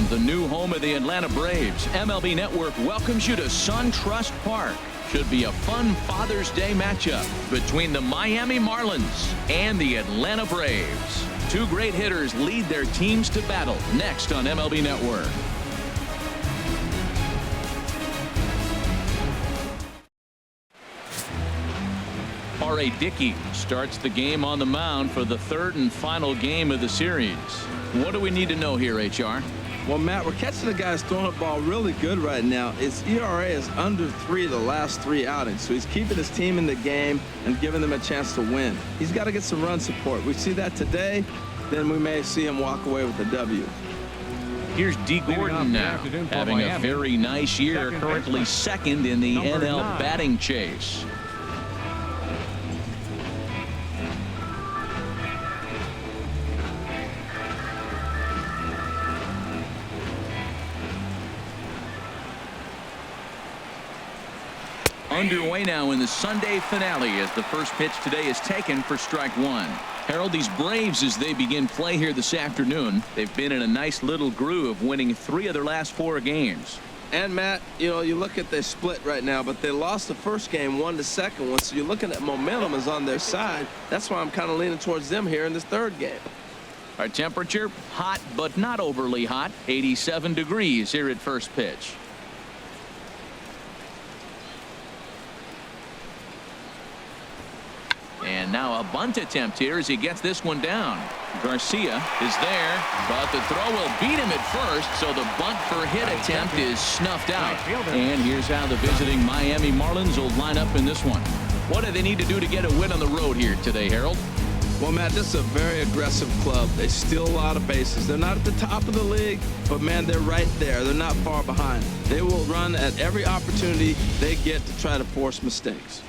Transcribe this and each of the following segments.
the new home of the Atlanta Braves, MLB Network welcomes you to SunTrust Park. Should be a fun Father's Day matchup between the Miami Marlins and the Atlanta Braves. Two great hitters lead their teams to battle next on MLB Network. R.A. Dickey starts the game on the mound for the third and final game of the series. What do we need to know here, HR? Well, Matt, we're catching the guys throwing the ball really good right now. His ERA is under 3 the last 3 outings, so he's keeping his team in the game and giving them a chance to win. He's got to get some run support. We see that today, then we may see him walk away with a W. Here's D. Gordon now, having a very nice year, currently second in the NL batting chase. Underway now in the Sunday finale as the first pitch today is taken for strike one. Harold, these Braves, as they begin play here this afternoon, they've been in a nice little groove, winning 3 of their last 4 games. And Matt, you know, you look at the split right now, but they lost the first game, won the second one, so you're looking at momentum is on their side. That's why I'm kind of leaning towards them here in this third game. Our temperature, hot but not overly hot, 87 degrees here at first pitch. And now a bunt attempt here as he gets this one down. Garcia is there, but the throw will beat him at first, so the bunt for hit attempt is snuffed out. And here's how the visiting Miami Marlins will line up in this one. What do they need to do to get a win on the road here today, Harold? Well, Matt, this is a very aggressive club. They steal a lot of bases. They're not at the top of the league, but, man, they're right there. They're not far behind. They will run at every opportunity they get to try to force mistakes.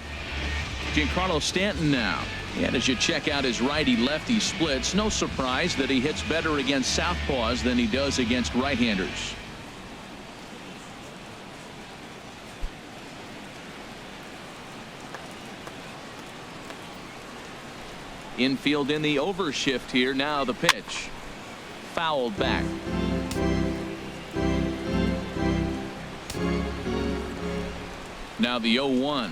Giancarlo Stanton now. And as you check out his righty-lefty splits, no surprise that he hits better against southpaws than he does against right-handers. Infield in the overshift here. Now the pitch. Fouled back. Now the 0-1.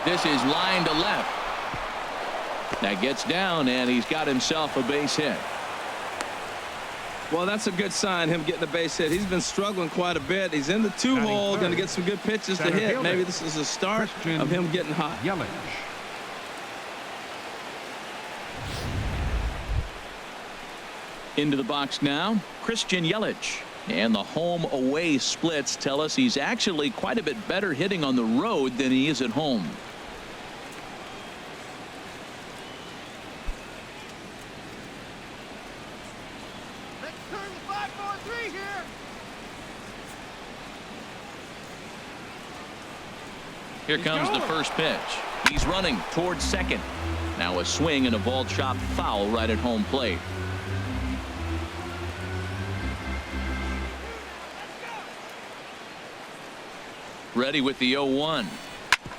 This is line to left. That gets down, and he's got himself a base hit. Well, that's a good sign, him getting a base hit. He's been struggling quite a bit. He's in the 2-hole, going to get some good pitches to hit. Maybe this is a start of him getting hot. Into the box now, Christian Yelich. And the home-away splits tell us he's actually quite a bit better hitting on the road than he is at home. Here comes the first pitch. He's running towards second. Now a swing and a ball chopped foul right at home plate. Ready with the 0-1.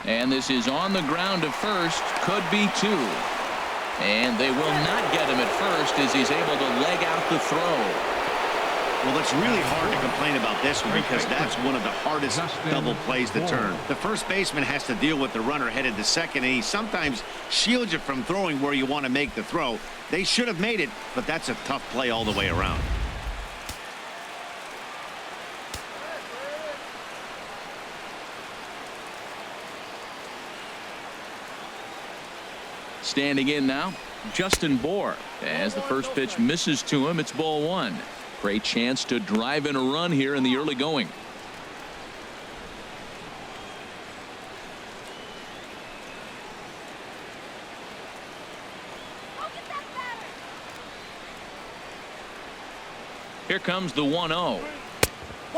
And this is on the ground to first. Could be 2. And they will not get him at first as he's able to leg out the throw. Well, it's really hard to complain about this one because that's one of the hardest double plays to turn. The first baseman has to deal with the runner headed to second, and he sometimes shields you from throwing where you want to make the throw. They should have made it, but that's a tough play all the way around. Standing in now, Justin Bour. As the first pitch misses to him, it's ball 1. Great chance to drive in a run here in the early going. Here comes the 1-0.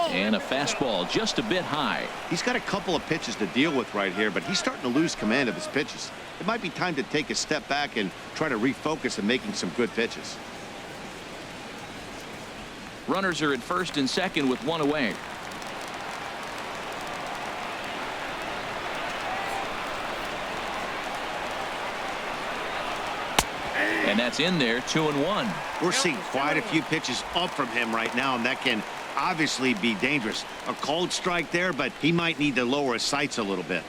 And a fastball just a bit high. He's got a couple of pitches to deal with right here, but he's starting to lose command of his pitches. It might be time to take a step back and try to refocus on making some good pitches. Runners are at first and second with 1 away. And that's in there, 2-1. We're seeing quite a few pitches up from him right now, and that can obviously be dangerous. A called strike there, but he might need to lower his sights a little bit.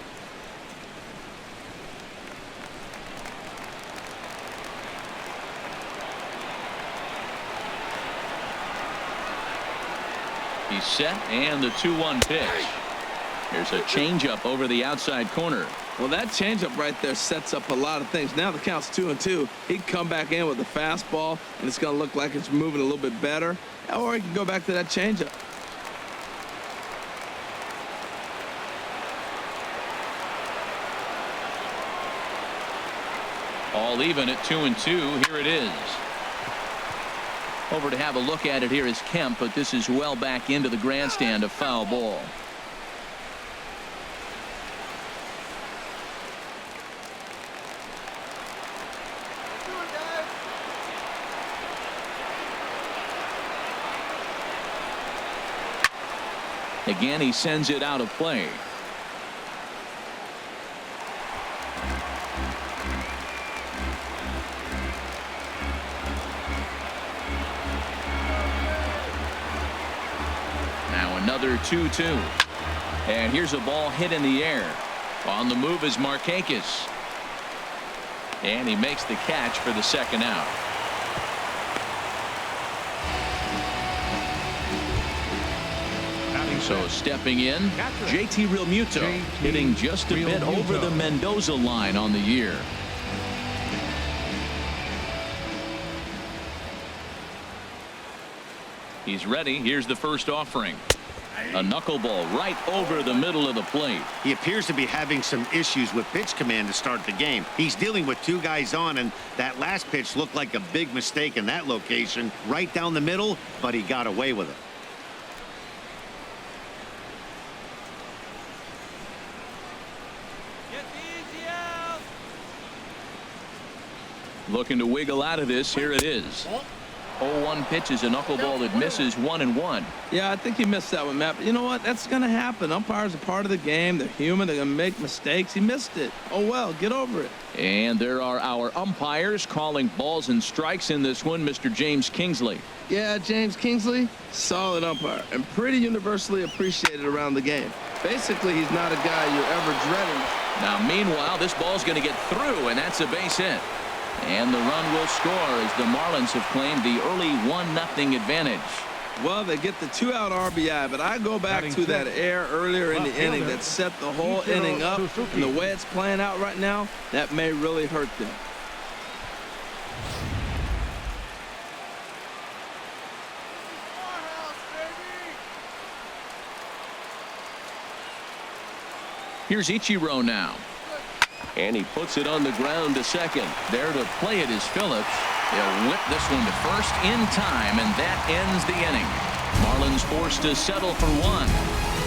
He's set, and the 2-1 pitch. There's a changeup over the outside corner. Well, that changeup right there sets up a lot of things. Now the count's 2-2. He can come back in with a fastball, and it's going to look like it's moving a little bit better. Or he can go back to that changeup. All even at 2-2. Here it is. Over to have a look at it here is Kemp, but this is well back into the grandstand, a foul ball. Again, he sends it out of play. Now another 2-2. And here's a ball hit in the air. On the move is Markakis. And he makes the catch for the second out. So stepping in, JT Realmuto hitting just a bit over the Mendoza line on the year. He's ready. Here's the first offering. A knuckleball right over the middle of the plate. He appears to be having some issues with pitch command to start the game. He's dealing with two guys on, and that last pitch looked like a big mistake in that location. Right down the middle, but he got away with it. Looking to wiggle out of this. Here it is. 0-1 pitch is a knuckleball that misses 1-1. Yeah, I think he missed that one, Matt. But you know what? That's going to happen. Umpires are part of the game. They're human. They're going to make mistakes. He missed it. Oh, well, get over it. And there are our umpires calling balls and strikes in this one, Mr. James Kingsley. Yeah, James Kingsley, solid umpire and pretty universally appreciated around the game. Basically, he's not a guy you're ever dreading. Now, meanwhile, this ball's going to get through, and that's a base hit. And the run will score as the Marlins have claimed the early 1-0 advantage. Well, they get the 2-out RBI, but I go back to that error earlier in the inning that set the whole inning up. And the way it's playing out right now, that may really hurt them. Here's Ichiro now. And he puts it on the ground to second. There to play it is Phillips. He'll whip this one to first in time, and that ends the inning. Marlins forced to settle for one.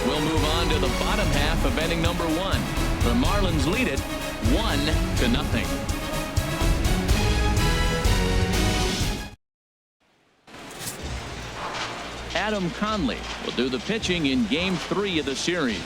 We'll move on to the bottom half of inning number 1. The Marlins lead it 1-0. Adam Conley will do the pitching in Game 3 of the series.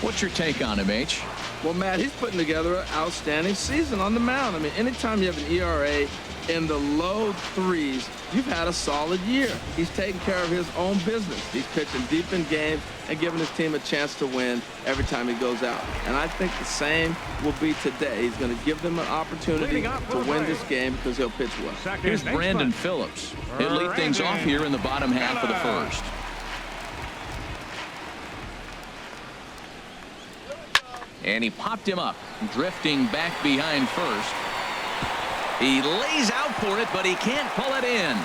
What's your take on him, H? Well, Matt, he's putting together an outstanding season on the mound. I mean, anytime you have an ERA in the low 3s, you've had a solid year. He's taking care of his own business. He's pitching deep in games and giving his team a chance to win every time he goes out. And I think the same will be today. He's going to give them an opportunity to win this game because he'll pitch well. Here's Brandon Phillips. He'll lead things off here in the bottom half of the first. And he popped him up, drifting back behind first. He lays out for it, but he can't pull it in.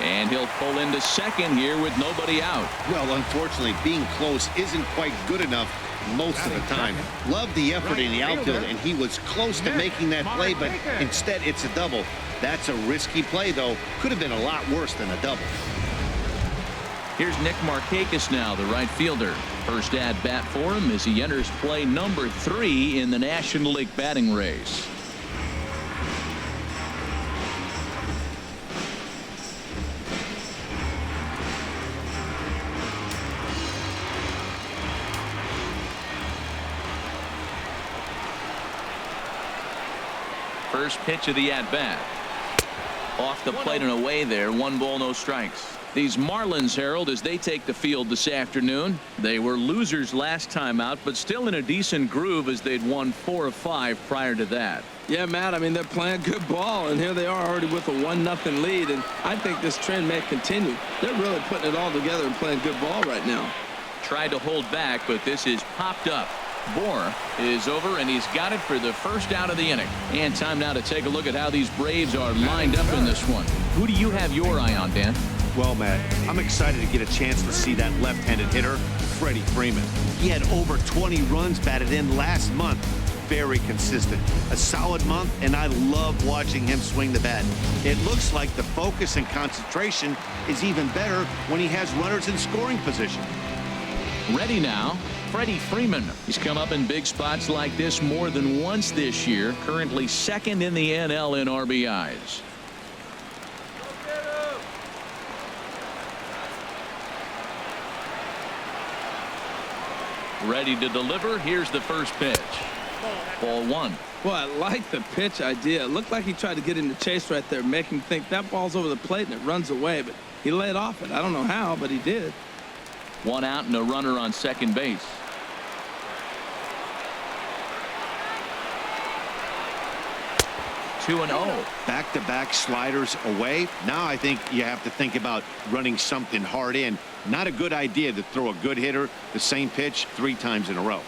And he'll pull into second here with nobody out. Well, unfortunately, being close isn't quite good enough most of the time. Love the effort in the outfield, and he was close to making that play, but instead it's a double. That's a risky play, though. Could have been a lot worse than a double. Here's Nick Markakis now, the right fielder. First at bat for him as he enters play number 3 in the National League batting race. First pitch of the at-bat. Off the plate and away there. 1 ball, no strikes. These Marlins, Harold, as they take the field this afternoon. They were losers last time out, but still in a decent groove as they'd won 4 of 5 prior to that. Yeah, Matt, I mean, they're playing good ball, and here they are already with a 1-0 lead, and I think this trend may continue. They're really putting it all together and playing good ball right now. Tried to hold back, but this is popped up. Bohr is over, and he's got it for the first out of the inning. And time now to take a look at how these Braves are lined up in this one. Who do you have your eye on, Dan? Well, Matt, I'm excited to get a chance to see that left-handed hitter, Freddie Freeman. He had over 20 runs batted in last month. Very consistent. A solid month, and I love watching him swing the bat. It looks like the focus and concentration is even better when he has runners in scoring position. Ready now, Freddie Freeman. He's come up in big spots like this more than once this year. Currently second in the NL in RBIs. Ready to deliver. Here's the first pitch. Ball 1. Well, I like the pitch idea. It looked like he tried to get in the chase right there, make him think that ball's over the plate and it runs away, but he laid off it. I don't know how, but he did. 1 out and a runner on second base. Two and 0. Back-to-back sliders away. Now I think you have to think about running something hard in. Not a good idea to throw a good hitter the same pitch 3 times in a row.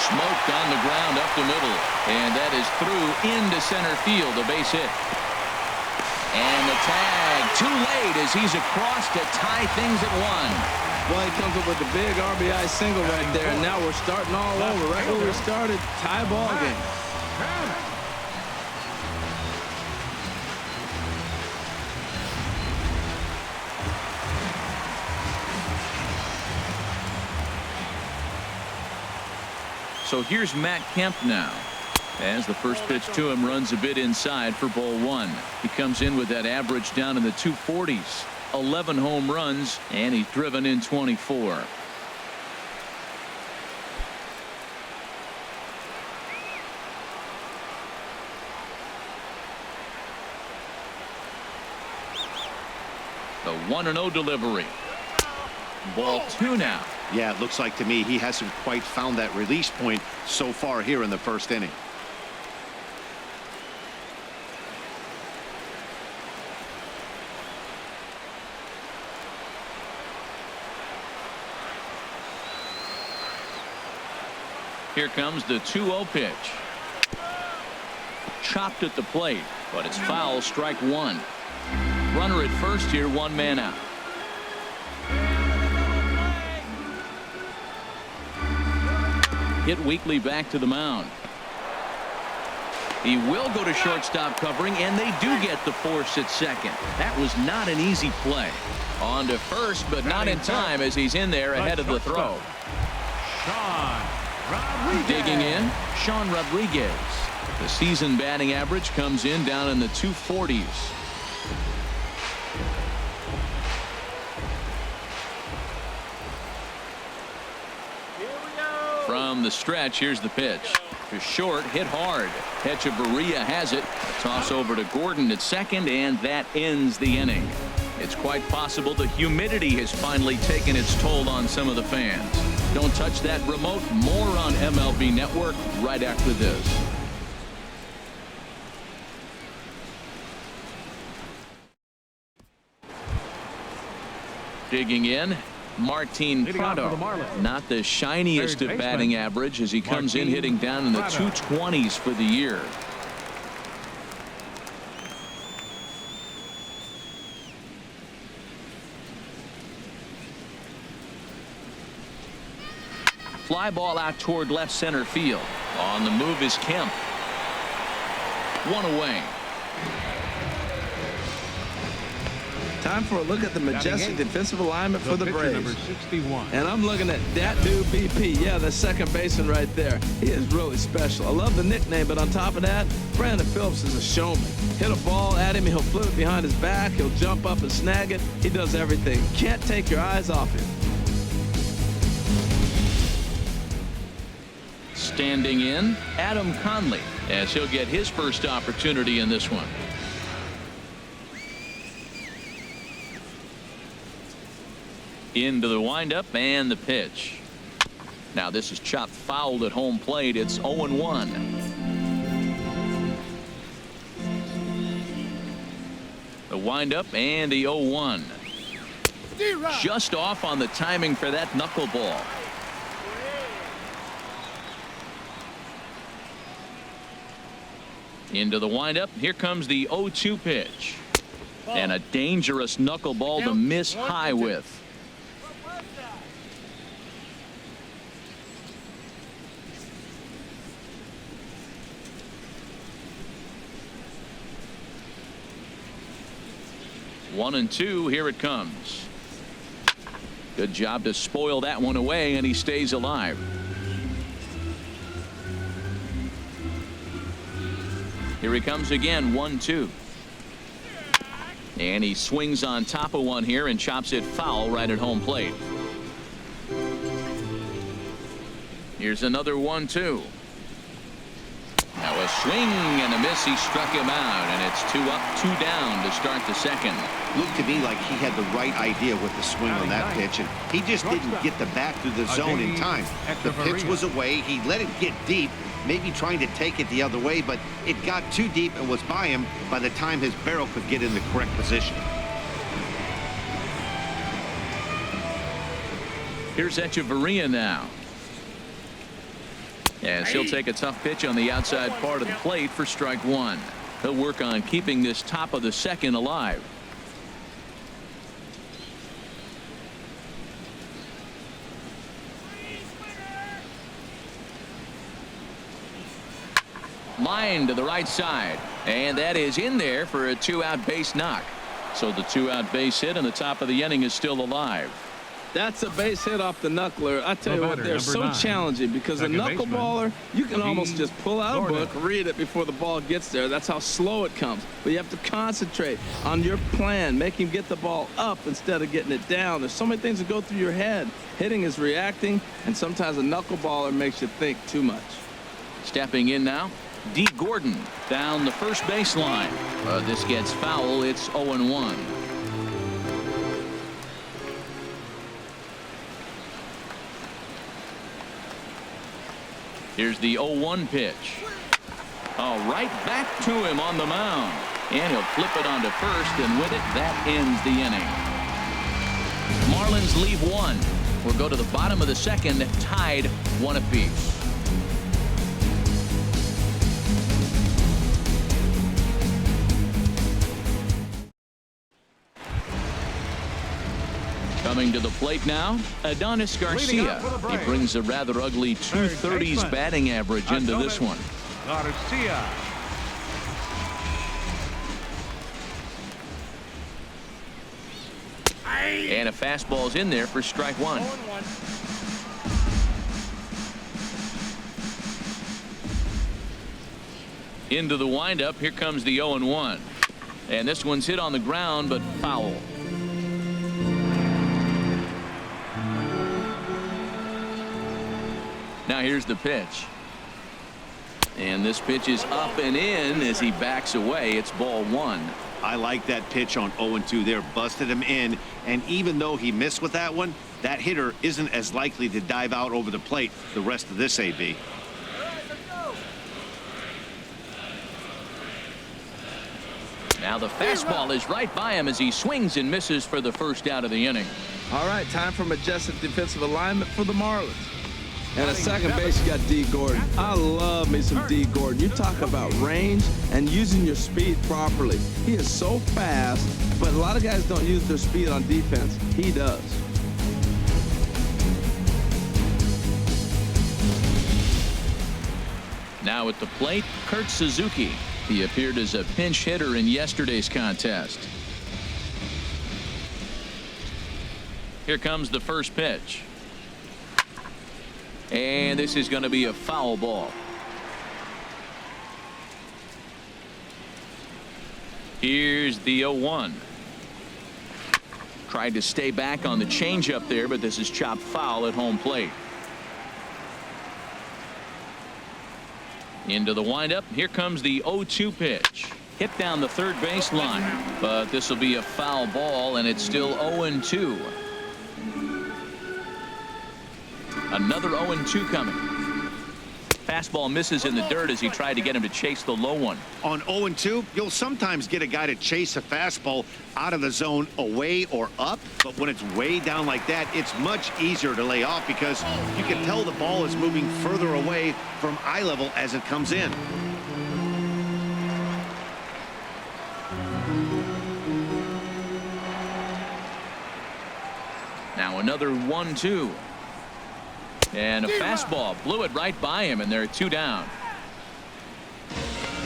Smoked on the ground up the middle, and that is through into center field, a base hit. And the tag too late as he's across to tie things at 1. Well, he comes up with a big RBI single right there, and now we're starting all over right where we started. Tie ball game. So here's Matt Kemp now. As the first pitch to him runs a bit inside for ball 1. He comes in with that average down in the 240s. 11 home runs, and he's driven in 24. The 1-0 delivery. Ball 2 now. Yeah, it looks like to me he hasn't quite found that release point so far here in the first inning. Here comes the 2-0 pitch. Chopped at the plate, but it's foul, strike 1. Runner at first here, 1 man out. Hit weakly back to the mound. He will go to shortstop covering, and they do get the force at second. That was not an easy play. On to first, but not in time as he's in there ahead of the throw. Digging in, Sean Rodriguez. The season batting average comes in down in the 240s. From the stretch, here's the pitch. To short, hit hard. Hechavarria has it. A toss over to Gordon at second, and that ends the inning. It's quite possible the humidity has finally taken its toll on some of the fans. Don't touch that remote. More on MLB Network right after this. Digging in, Martin Prado. Not the shiniest of batting average as he comes in hitting down in the 220s for the year. Fly ball out toward left center field. On the move is Kemp. 1 away. Time for a look at the majestic defensive alignment for the Braves. Number 61. And I'm looking at that dude BP. Yeah, the second baseman right there. He is really special. I love the nickname, but on top of that, Brandon Phillips is a showman. Hit a ball at him, he'll flip it behind his back, he'll jump up and snag it. He does everything. Can't take your eyes off him. Standing in, Adam Conley, as he'll get his first opportunity in this one. Into the windup and the pitch. Now this is chopped foul at home plate. It's 0-1. The windup and the 0-1. Just off on the timing for that knuckleball. Into the windup. Here comes the 0-2 pitch. And a dangerous knuckleball to miss high with. One and two. Here it comes. Good job to spoil that one away, and he stays alive. Here he comes again. 1-2. And he swings on top of one here and chops it foul right at home plate. Here's another 1-2. Now a swing and a miss. He struck him out, and it's 2 up, 2 down to start the second. Looked to me like he had the right idea with the swing on that pitch, and he just didn't get the bat through the zone in time. The pitch was away. He let it get deep, maybe trying to take it the other way, but it got too deep and was by him by the time his barrel could get in the correct position. Here's Echeverria now. As he'll take a tough pitch on the outside part of the plate for strike one. He'll work on keeping this top of the second alive. Line to the right side, and that is in there for a 2-out base knock. So the 2-out base hit and the top of the inning is still alive. That's a base hit off the knuckler. I tell you what, they're so challenging because a knuckleballer, you can almost just pull out a book, read it before the ball gets there. That's how slow it comes. But you have to concentrate on your plan, make him get the ball up instead of getting it down. There's so many things that go through your head. Hitting is reacting, and sometimes a knuckleballer makes you think too much. Stepping in now, D. Gordon down the first baseline. This gets foul. It's 0-1. Here's the 0-1 pitch. Oh, right back to him on the mound. And he'll flip it onto first, and with it, that ends the inning. Marlins leave one. We'll go to the bottom of the second, tied 1 apiece. Coming to the plate now, Adonis Garcia. He brings a rather ugly 230s batting average into this one. Garcia. And a fastball's in there for strike one. Into the windup. Here comes the 0-1. And this one's hit on the ground, but foul. Now here's the pitch. And this pitch is up and in as he backs away. It's ball one. I like that pitch on 0-2 there. Busted him in. And even though he missed with that one, that hitter isn't as likely to dive out over the plate the rest of this AB. Now the fastball is right by him as he swings and misses for the first out of the inning. All right, time for majestic defensive alignment for the Marlins. And at second base, you got D. Gordon. I love me some D. Gordon. You talk about range and using your speed properly. He is so fast, but a lot of guys don't use their speed on defense. He does. Now at the plate, Kurt Suzuki. He appeared as a pinch hitter in yesterday's contest. Here comes the first pitch. And this is going to be a foul ball. Here's the 0-1. Tried to stay back on the changeup there, but this is chopped foul at home plate. Into the windup. Here comes the 0-2 pitch. Hit down the third base line, but this will be a foul ball, and it's still 0-2. Another 0-2 coming. Fastball misses in the dirt as he tried to get him to chase the low one. On 0-2, you'll sometimes get a guy to chase a fastball out of the zone away or up, but when it's way down like that, it's much easier to lay off because you can tell the ball is moving further away from eye level as it comes in. Now another 1-2. And a fastball blew it right by him, and they're 2 down.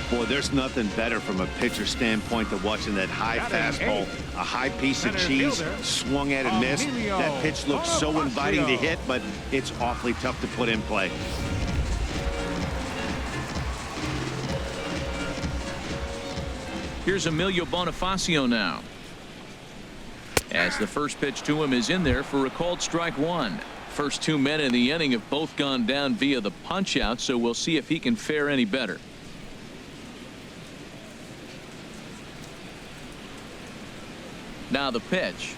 Boy, there's nothing better from a pitcher standpoint than watching that high fastball, a high piece of cheese, swung at and missed. That pitch looks so inviting to hit, but it's awfully tough to put in play. Here's Emilio Bonifacio now, as the first pitch to him is in there for a called strike 1. First 2 men in the inning have both gone down via the punch out, so we'll see if he can fare any better. Now the pitch.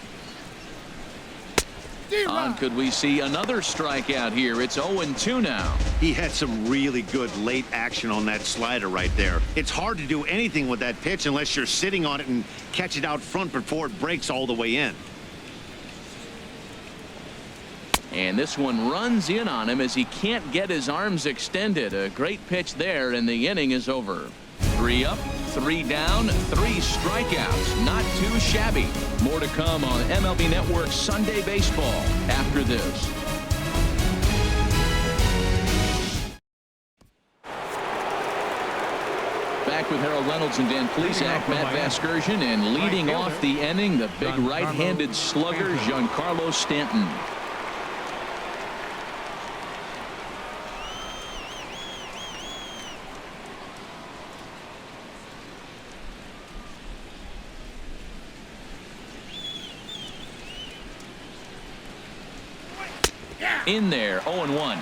Could we see another strikeout here? It's 0-2 now. He had some really good late action on that slider right there. It's hard to do anything with that pitch unless you're sitting on it and catch it out front before it breaks all the way in. And this one runs in on him as he can't get his arms extended. A great pitch there, and the inning is over. 3 up, 3 down, 3 strikeouts. Not too shabby. More to come on MLB Network's Sunday Baseball after this. Back with Harold Reynolds and Dan Plesac, Matt Vasgersian, and leading off the inning, the big right-handed slugger, Giancarlo Stanton. In there, 0-1.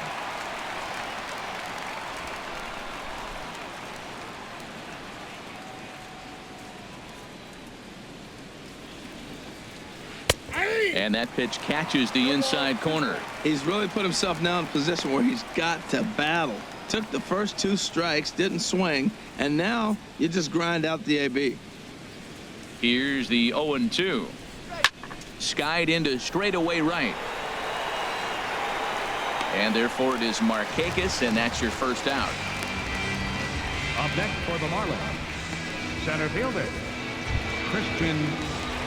And that pitch catches the inside corner. He's really put himself now in a position where he's got to battle. Took the first 2 strikes, didn't swing, and now you just grind out the AB. Here's the 0-2. Skied into straightaway right. And therefore it is Markakis, and that's your first out. Up next for the Marlins, center fielder, Christian.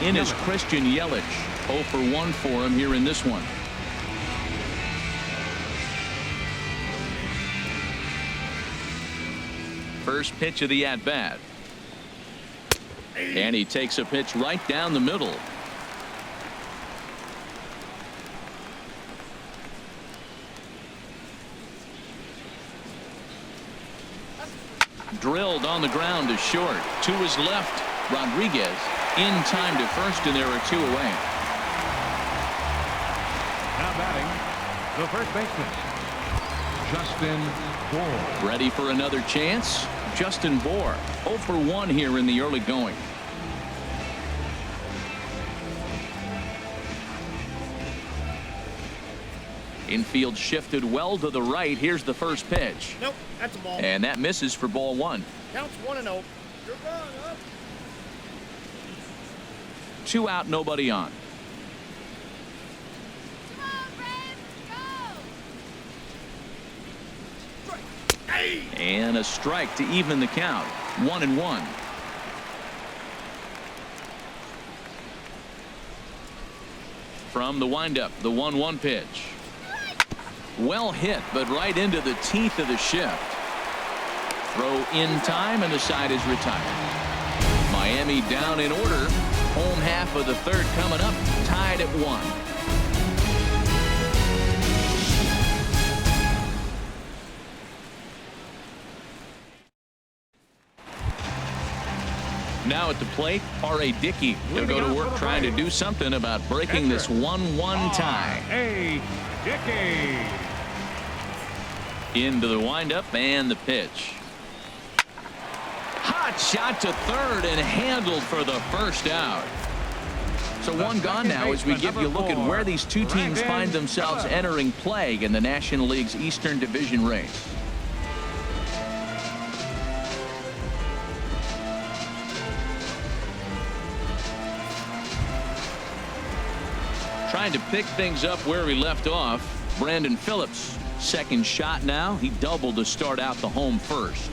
In is Christian Yelich. 0 for 1 for him here in this one. First pitch of the at-bat. And he takes a pitch right down the middle. Drilled on the ground to short. To his left, Rodriguez in time to first, and there are 2 away. Now batting, the first baseman, Justin Bour. Ready for another chance? Justin Bour, 0 for 1 here in the early going. Infield shifted well to the right. Here's the first pitch. Nope, that's a ball. And that misses for ball 1. Counts 1-0. You're gone, up. 2 out, nobody on. Come on, Braves, go! And a strike to even the count. 1-1. From the windup, the 1-1 pitch. Well hit, but right into the teeth of the shift. Throw in time, and the side is retired. Miami down in order. Home half of the third coming up, tied at 1. Now at the plate, R.A. Dickey. He'll go to work trying to do something about breaking this 1-1 tie. A. Dickey. Into the windup and the pitch. Hot shot to third and handled for the first out. So one gone now as we give you a look at where these two teams find themselves entering play in the National League's Eastern Division race. Trying to pick things up where we left off, Brandon Phillips. Second shot now. He doubled to start out the home first.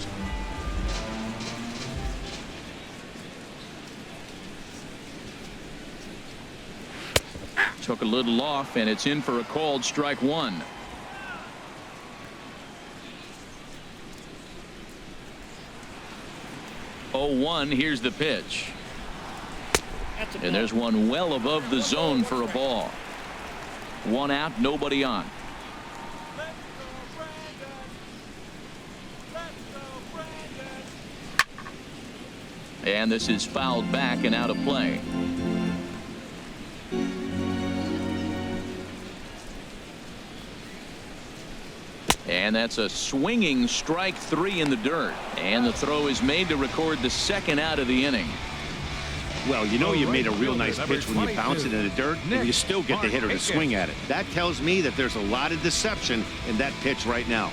Took a little off, and it's in for a called strike one. Oh, 1. Here's the pitch. And there's one well above the zone for a ball. One out, nobody on. And this is fouled back and out of play. And that's a swinging strike 3 in the dirt. And the throw is made to record the second out of the inning. Well, you know you made a real nice pitch when you bounce it in the dirt and you still get the hitter to swing at it. That tells me that there's a lot of deception in that pitch right now.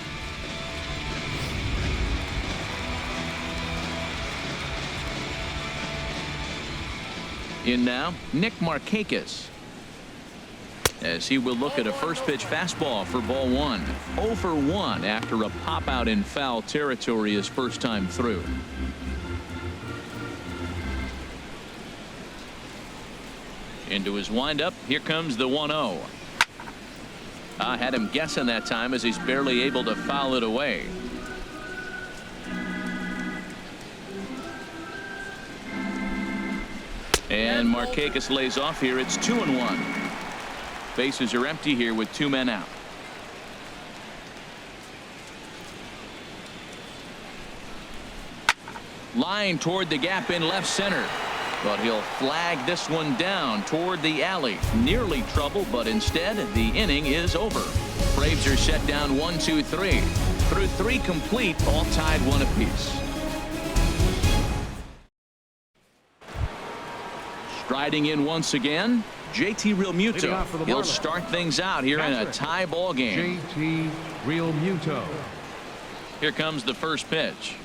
In now, Nick Markakis, as he will look at a first pitch fastball for ball 1. 0 for 1 after a pop out in foul territory his first time through. Into his windup. Here comes the 1-0. I had him guessing that time as he's barely able to foul it away. And Markakis lays off here. It's 2-1. Bases are empty here with 2 men out. Line toward the gap in left center. But he'll flag this one down toward the alley. Nearly trouble, but instead the inning is over. Braves are set down 1-2-3. Through 3 complete, all tied 1 apiece. Striding in once again, JT Realmuto. He'll start things out here in a tie ball game. JT Realmuto. Here comes the first pitch.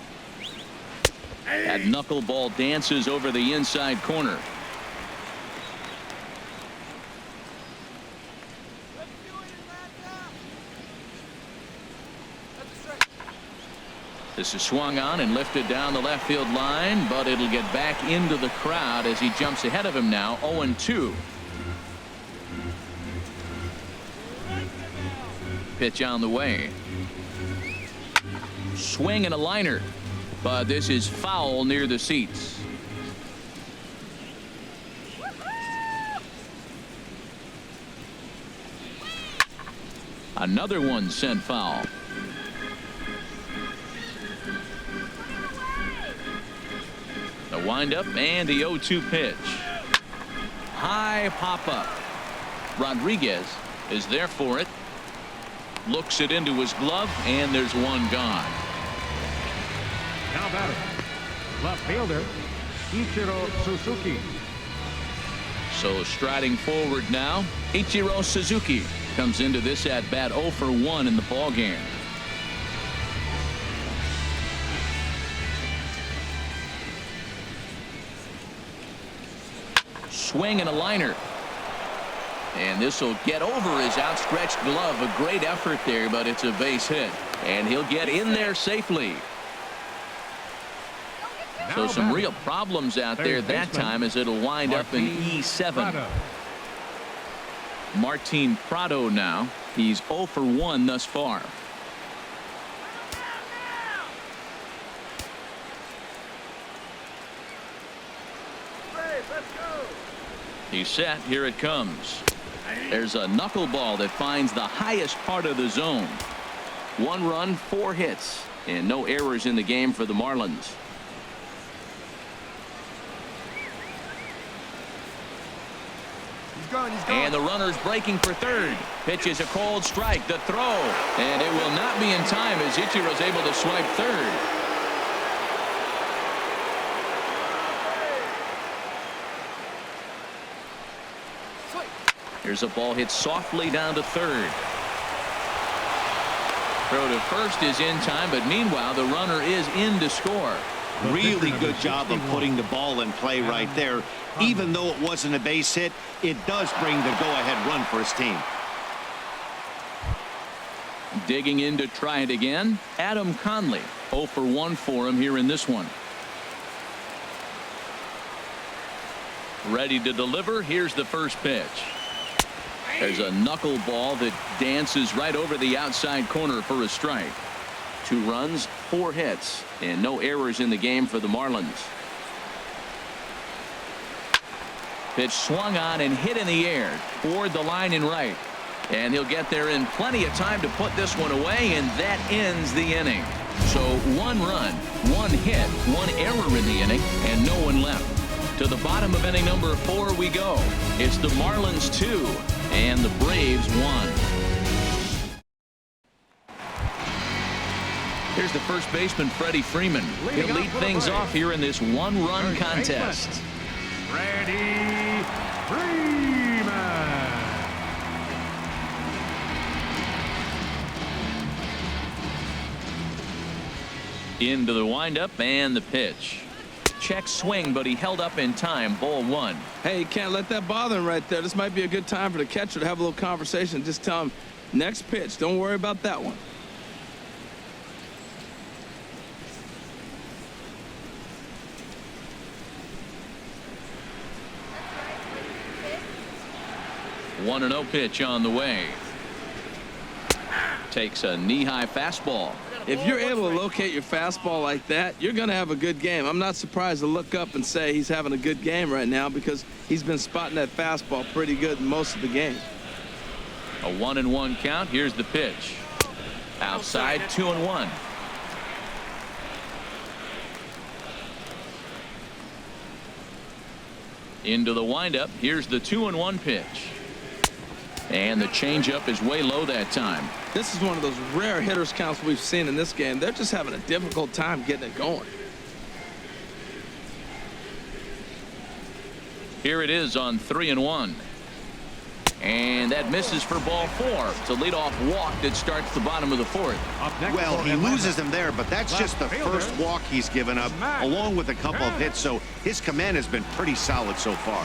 That knuckleball dances over the inside corner. This is swung on and lifted down the left field line, but it'll get back into the crowd as he jumps ahead of him now. 0-2. Pitch on the way. Swing and a liner. But this is foul near the seats. Another one sent foul. The windup and the 0-2 pitch. High pop up. Rodriguez is there for it. Looks it into his glove, and there's one gone. Now batting, left fielder Ichiro Suzuki. So striding forward now, Ichiro Suzuki comes into this at bat 0 for 1 in the ball game. Swing and a liner. And this will get over his outstretched glove. A great effort there, but it's a base hit. And he'll get in there safely. So some real problems out there that time as it'll wind up in E7. Martin Prado now. He's 0 for 1 thus far. He's set. Here it comes. There's a knuckleball that finds the highest part of the zone. 1 run, 4 hits, and no errors in the game for the Marlins. And the runner's breaking for third. Pitch is a cold strike. The throw. And it will not be in time as Ichiro's able to swipe third. Here's a ball hit softly down to third. Throw to first is in time, but meanwhile the runner is in to score. Really good job of putting the ball in play right there. Even though it wasn't a base hit, it does bring the go-ahead run for his team. Digging in to try it again, Adam Conley. 0 for 1 for him here in this one. Ready to deliver. Here's the first pitch. There's a knuckleball that dances right over the outside corner for a strike. 2 runs, 4 hits, and no errors in the game for the Marlins. Pitch swung on and hit in the air toward the line and right. And he'll get there in plenty of time to put this one away, and that ends the inning. So 1 run, 1 hit, 1 error in the inning, and no one left. To the bottom of inning number 4 we go. It's the Marlins 2 and the Braves 1. Here's the first baseman, Freddie Freeman. He'll lead things off here in this 1-run contest. Freddie Freeman. Into the windup and the pitch. Check swing, but he held up in time. Ball 1. Hey, you can't let that bother him right there. This might be a good time for the catcher to have a little conversation. Just tell him, next pitch. Don't worry about that one. One 1-0 pitch on the way. Takes a knee-high fastball. If you're able to locate your fastball like that, you're going to have a good game. I'm not surprised to look up and say he's having a good game right now because he's been spotting that fastball pretty good most of the game. A 1-1 count. Here's the pitch. Outside, 2-1. Into the windup. Here's the 2-1 pitch. And the changeup is way low that time. This is one of those rare hitters counts we've seen in this game. They're just having a difficult time getting it going. Here it is on 3-1. And that misses for ball 4. It's a leadoff walk that starts the bottom of the 4th. Well, he loses him there, but that's just the first walk he's given up, along with a couple of hits, so his command has been pretty solid so far.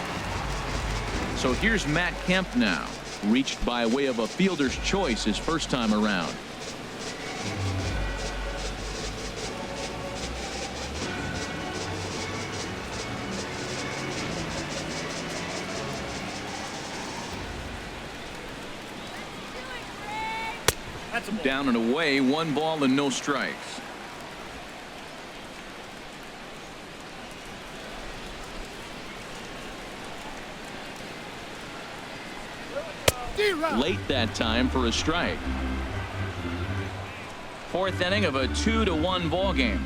So here's Matt Kemp now. Reached by way of a fielder's choice his first time around. Down and away, 1 ball and no strikes. Late that time for a strike. 4th inning of a 2-1 ball game.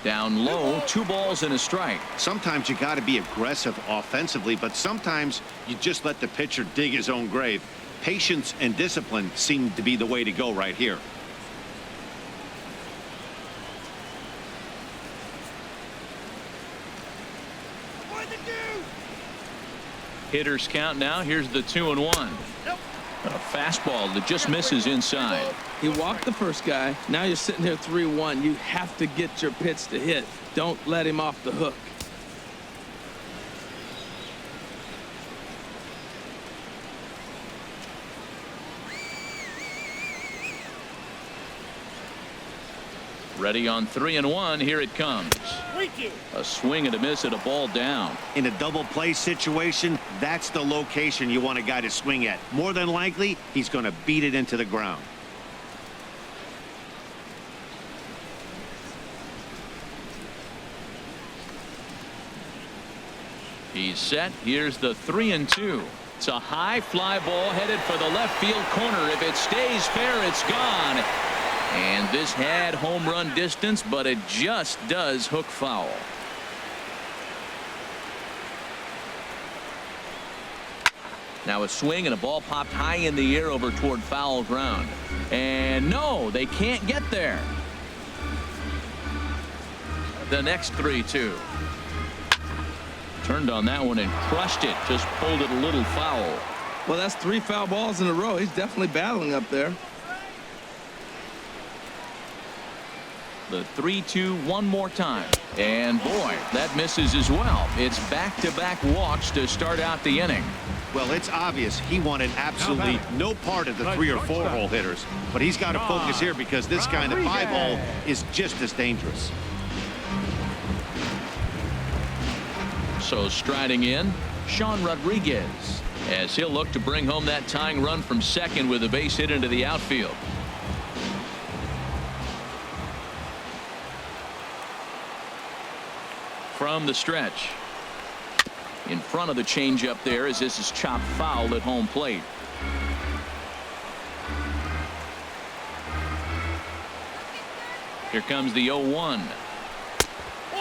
Down low, 2 balls and a strike. Sometimes you got to be aggressive offensively, but sometimes you just let the pitcher dig his own grave. Patience and discipline seem to be the way to go right here. Hitters count now. Here's the 2-1. A fastball that just misses inside. He walked the first guy. Now you're sitting here 3-1. You have to get your pitch to hit. Don't let him off the hook. Ready on 3-1. Here it comes. A swing and a miss at a ball down. In a double play situation, that's the location you want a guy to swing at. More than likely, he's going to beat it into the ground. He's set. Here's the 3-2. It's a high fly ball headed for the left field corner. If it stays fair, it's gone. And this had home run distance, but it just does hook foul. Now a swing and a ball popped high in the air over toward foul ground. And no, they can't get there. The next 3-2. Turned on that one and crushed it. Just pulled it a little foul. Well, that's 3 foul balls in a row. He's definitely battling up there. The 3-2 one more time. And boy, that misses as well. It's back-to-back walks to start out the inning. Well, it's obvious he wanted absolutely no part of the 3 or 4 hole hitters. But he's got to focus here because this guy in the 5 hole is just as dangerous. So striding in, Sean Rodriguez, as he'll look to bring home that tying run from second with a base hit into the outfield. From the stretch. In front of the changeup there as this is chopped foul at home plate. Here comes the 0-1.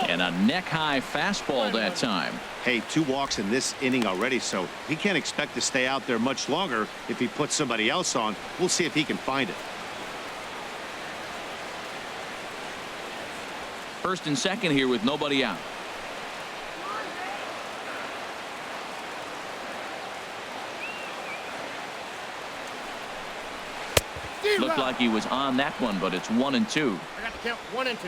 And a neck-high fastball that time. Hey, 2 walks in this inning already, so he can't expect to stay out there much longer if he puts somebody else on. We'll see if he can find it. First and second here with nobody out. Looked like he was on that one, but it's 1-2. I got to count 1 and 2.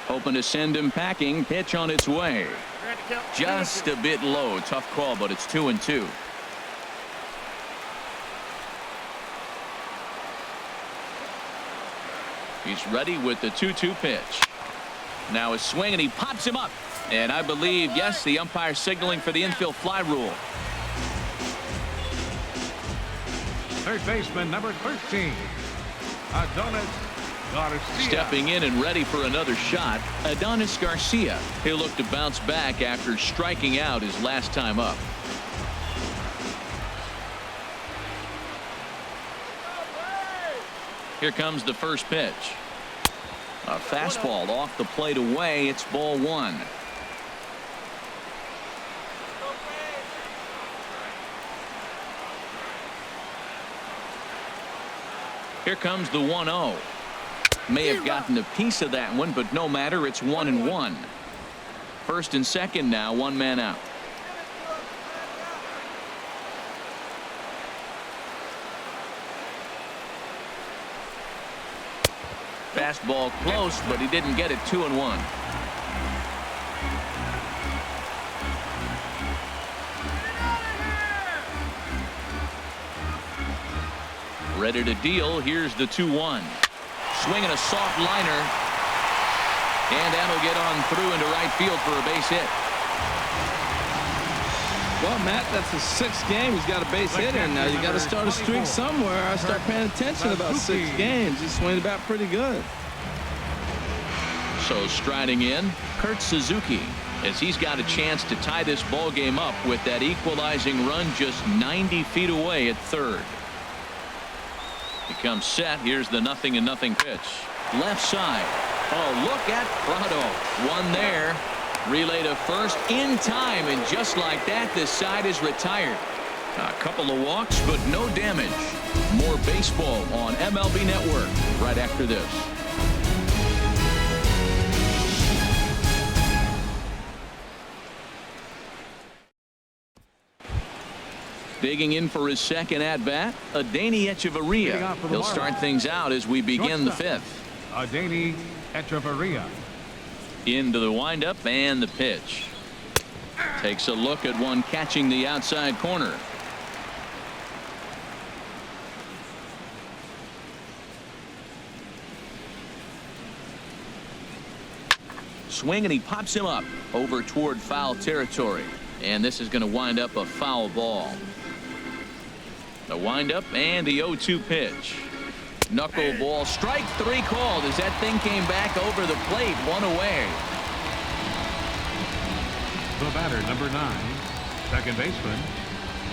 Hoping to send him packing. Pitch on its way. Just a bit low. Tough call, but it's 2-2. He's ready with the 2-2 pitch. Now a swing, and he pops him up. And I believe, yes, the umpire signaling for the infield fly rule. Third baseman, number 13, Adonis Garcia. Stepping in and ready for another shot, Adonis Garcia. He'll look to bounce back after striking out his last time up. Here comes the first pitch. A fastball off the plate away. It's ball 1. Here comes the 1-0. May have gotten a piece of that one, but no matter. It's 1-1. First and second now, 1 man out. Fastball close, but he didn't get it. 2-1. Ready to deal. Here's the 2-1. Swinging a soft liner. And that'll get on through into right field for a base hit. Well, Matt, that's the 6th game. He's got a base hit in now. You got to start a streak somewhere. I start paying attention about 6 games. He's swinging the bat pretty good. So striding in, Kurt Suzuki, as he's got a chance to tie this ball game up with that equalizing run just 90 feet away at third. He comes set. Here's the 0-0 pitch. Left side. Oh, look at Prado. One there. Relay to first in time, and just like that, this side is retired. A couple of walks, but no damage. More baseball on MLB Network right after this. Digging in for his second at-bat, Adeiny Echeverria. He'll start things out as we begin the 5th. Adeiny Echeverria. Into the windup and the pitch. Takes a look at one catching the outside corner. Swing, and he pops him up over toward foul territory. And this is going to wind up a foul ball. The windup and the 0-2 pitch. Knuckleball, strike 3 called as that thing came back over the plate, 1 away. The batter, number 9, Second baseman,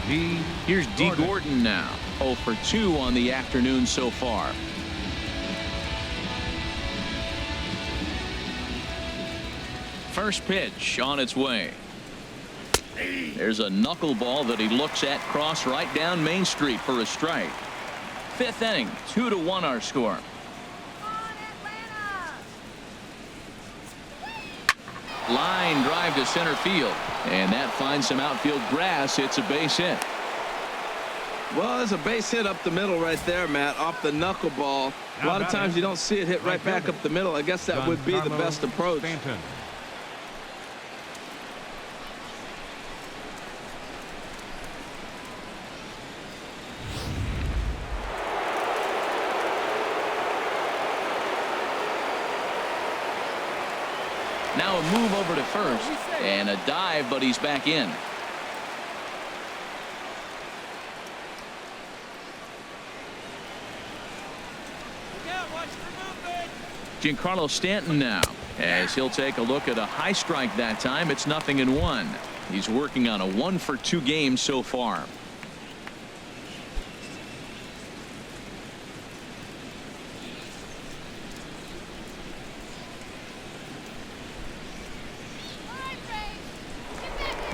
D. Here's D. Gordon now. 0 for 2 on the afternoon so far. First pitch on its way. There's a knuckleball that he looks at cross right down Main Street for a strike. Fifth inning, 2-1 our score. Line drive to center field, and that finds some outfield grass. It's a base hit. Well, there's a base hit up the middle right there, Matt, off the knuckleball. A lot of times you don't see it hit right back up the middle. I guess that would be the best approach. Now a move over to first and a dive, but he's back in. Giancarlo Stanton now, as he'll take a look at a high strike that time. It's 0-1. He's working on a 1 for 2 game so far.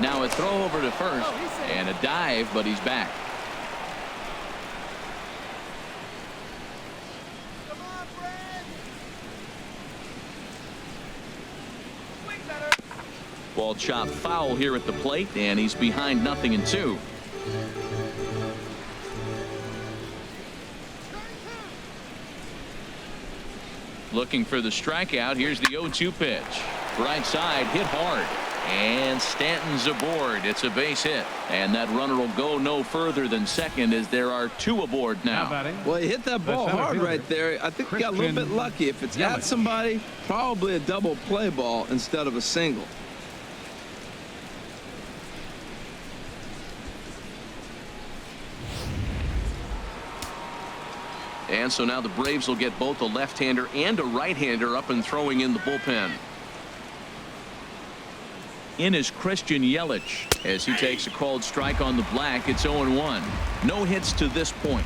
Now a throw over to first and a dive, but he's back. Ball chopped foul here at the plate, and he's behind 0-2. Looking for the strikeout. Here's the 0-2 pitch. Right side, hit hard. And Stanton's aboard. It's a base hit. And that runner will go no further than second, as there are 2 aboard now. Well, he hit that ball hard right there. I think he got a little bit lucky. If it's at somebody, probably a double play ball instead of a single. And so now the Braves will get both a left-hander and a right-hander up and throwing in the bullpen. In is Christian Yelich as he takes a called strike on the black. It's 0-1. No hits to this point.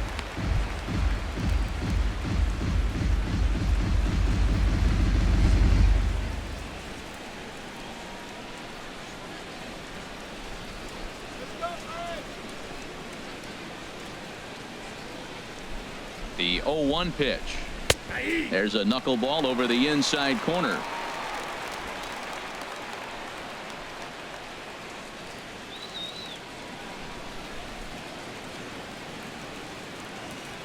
The 0-1 pitch. There's a knuckleball over the inside corner.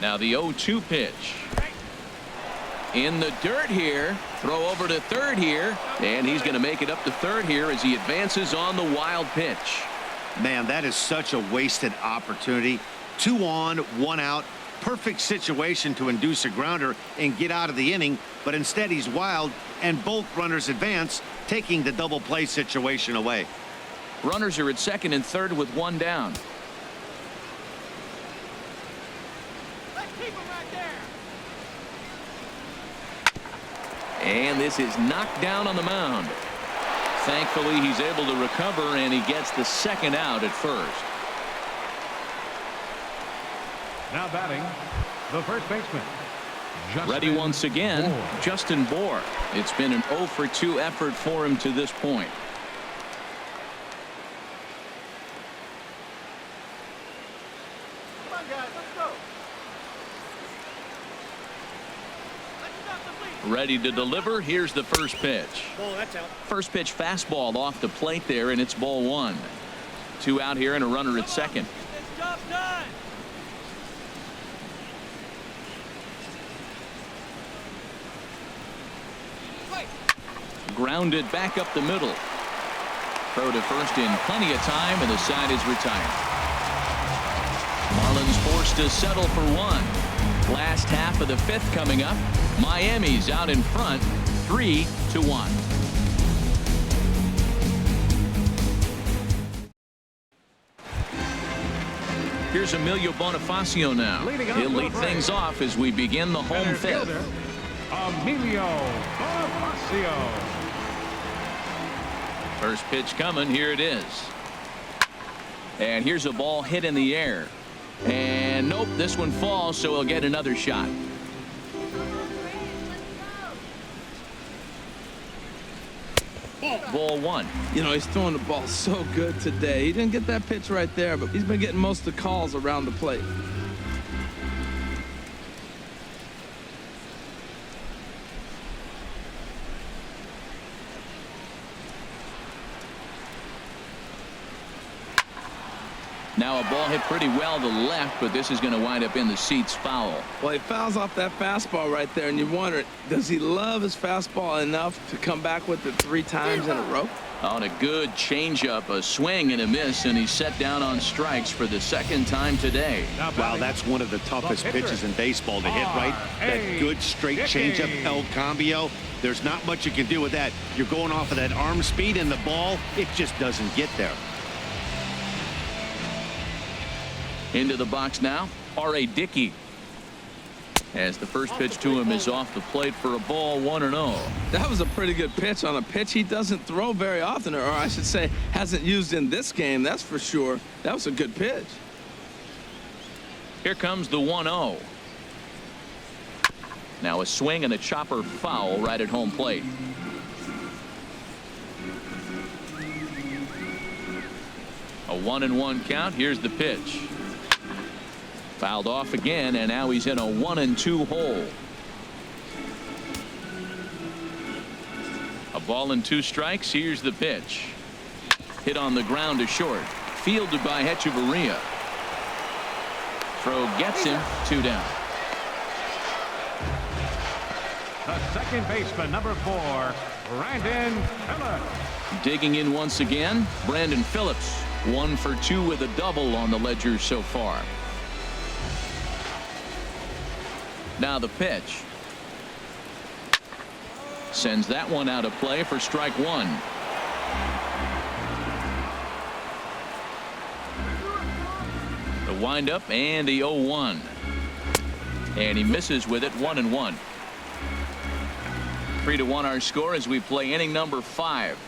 Now the 0-2 pitch. In the dirt here. Throw over to third here. And he's going to make it up to third here as he advances on the wild pitch. Man, that is such a wasted opportunity. 2 on, 1 out. Perfect situation to induce a grounder and get out of the inning. But instead he's wild, and both runners advance, taking the double play situation away. Runners are at second and third with 1 down. And this is knocked down on the mound. Thankfully, he's able to recover, and he gets the second out at first. Now batting, the first baseman. Ready once again, Justin Bour. It's been an 0 for 2 effort for him to this point. Come on, guys, let's go. Ready to deliver. Here's the first pitch. Oh, that's out. First pitch fastball off the plate there, and it's ball 1. 2 out here and a runner at second. This job's done. Grounded back up the middle. Throw to first in plenty of time, and the side is retired. Marlins forced to settle for 1. Last half of the 5th coming up. Miami's out in front, 3-1. Here's Emilio Bonifacio now. He'll lead things off as we begin the home 5th. Emilio Bonifacio. First pitch coming. Here it is. And here's a ball hit in the air. And nope, this one falls, so he'll get another shot. Ball one. You know, he's throwing the ball so good today. He didn't get that pitch right there, but he's been getting most of the calls around the plate. Now a ball hit pretty well to the left, but this is going to wind up in the seats foul. Well, he fouls off that fastball right there, and you wonder, does he love his fastball enough to come back with it 3 times in a row? On a good changeup, a swing and a miss, and he's set down on strikes for the 2nd time today. Wow, that's one of the toughest pitches in baseball to hit, right? That good straight changeup, El Cambio. There's not much you can do with that. You're going off of that arm speed, and the ball, it just doesn't get there. Into the box now, R.A. Dickey. As the first pitch to him is off the plate for a ball, 1-0. That was a pretty good pitch on a pitch he doesn't throw very often, or I should say hasn't used in this game, that's for sure. That was a good pitch. Here comes the 1-0. Now a swing and a chopper foul right at home plate. A 1-1 count. Here's the pitch. Fouled off again, and now he's in a 1-2 hole. A ball and 2 strikes. Here's the pitch. Hit on the ground to short. Fielded by Hechavarria. Throw gets him. 2 down. The second baseman, number 4, Brandon Phillips. Digging in once again, Brandon Phillips. 1 for 2 with a double on the ledger so far. Now the pitch. Sends that one out of play for strike 1. The windup and the 0-1. And he misses with it. 1-1. 3-1 our score as we play inning number 5.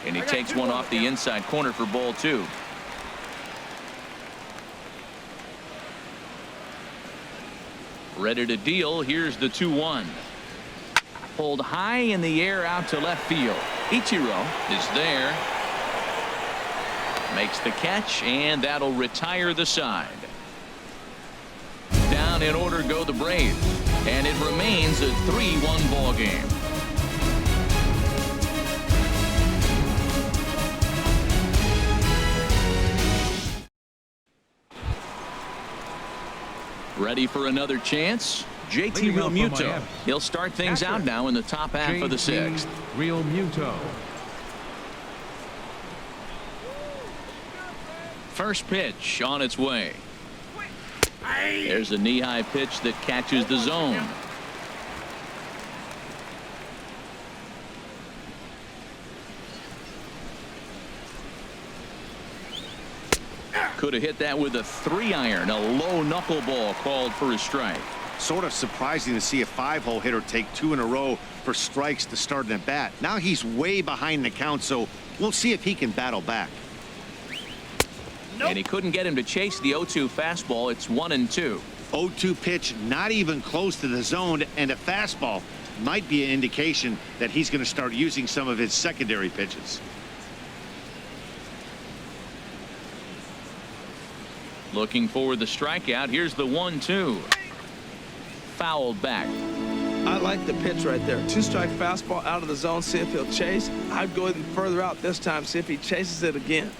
And he takes one off the inside corner for ball 2. Ready to deal. Here's the 2-1. Pulled high in the air out to left field. Ichiro is there. Makes the catch, and that'll retire the side. Down in order go the Braves, and it remains a 3-1 ball game. Ready for another chance? JT Realmuto. He'll start things out now in the top half of the 6th. Realmuto. First pitch on its way. There's a knee-high pitch that catches the zone. Could have hit that with a 3-iron. A low knuckleball called for a strike. Sort of surprising to see a 5-hole hitter take 2 in a row for strikes to start an at-bat. Now he's way behind the count, so we'll see if he can battle back. And he couldn't get him to chase the 0-2 fastball. It's 1-2. 0-2 pitch, not even close to the zone, and a fastball might be an indication that he's going to start using some of his secondary pitches. Looking for the strikeout. Here's the 1-2. Fouled back. I like the pitch right there. 2-strike fastball out of the zone. See if he'll chase. I'd go even further out this time. See if he chases it again.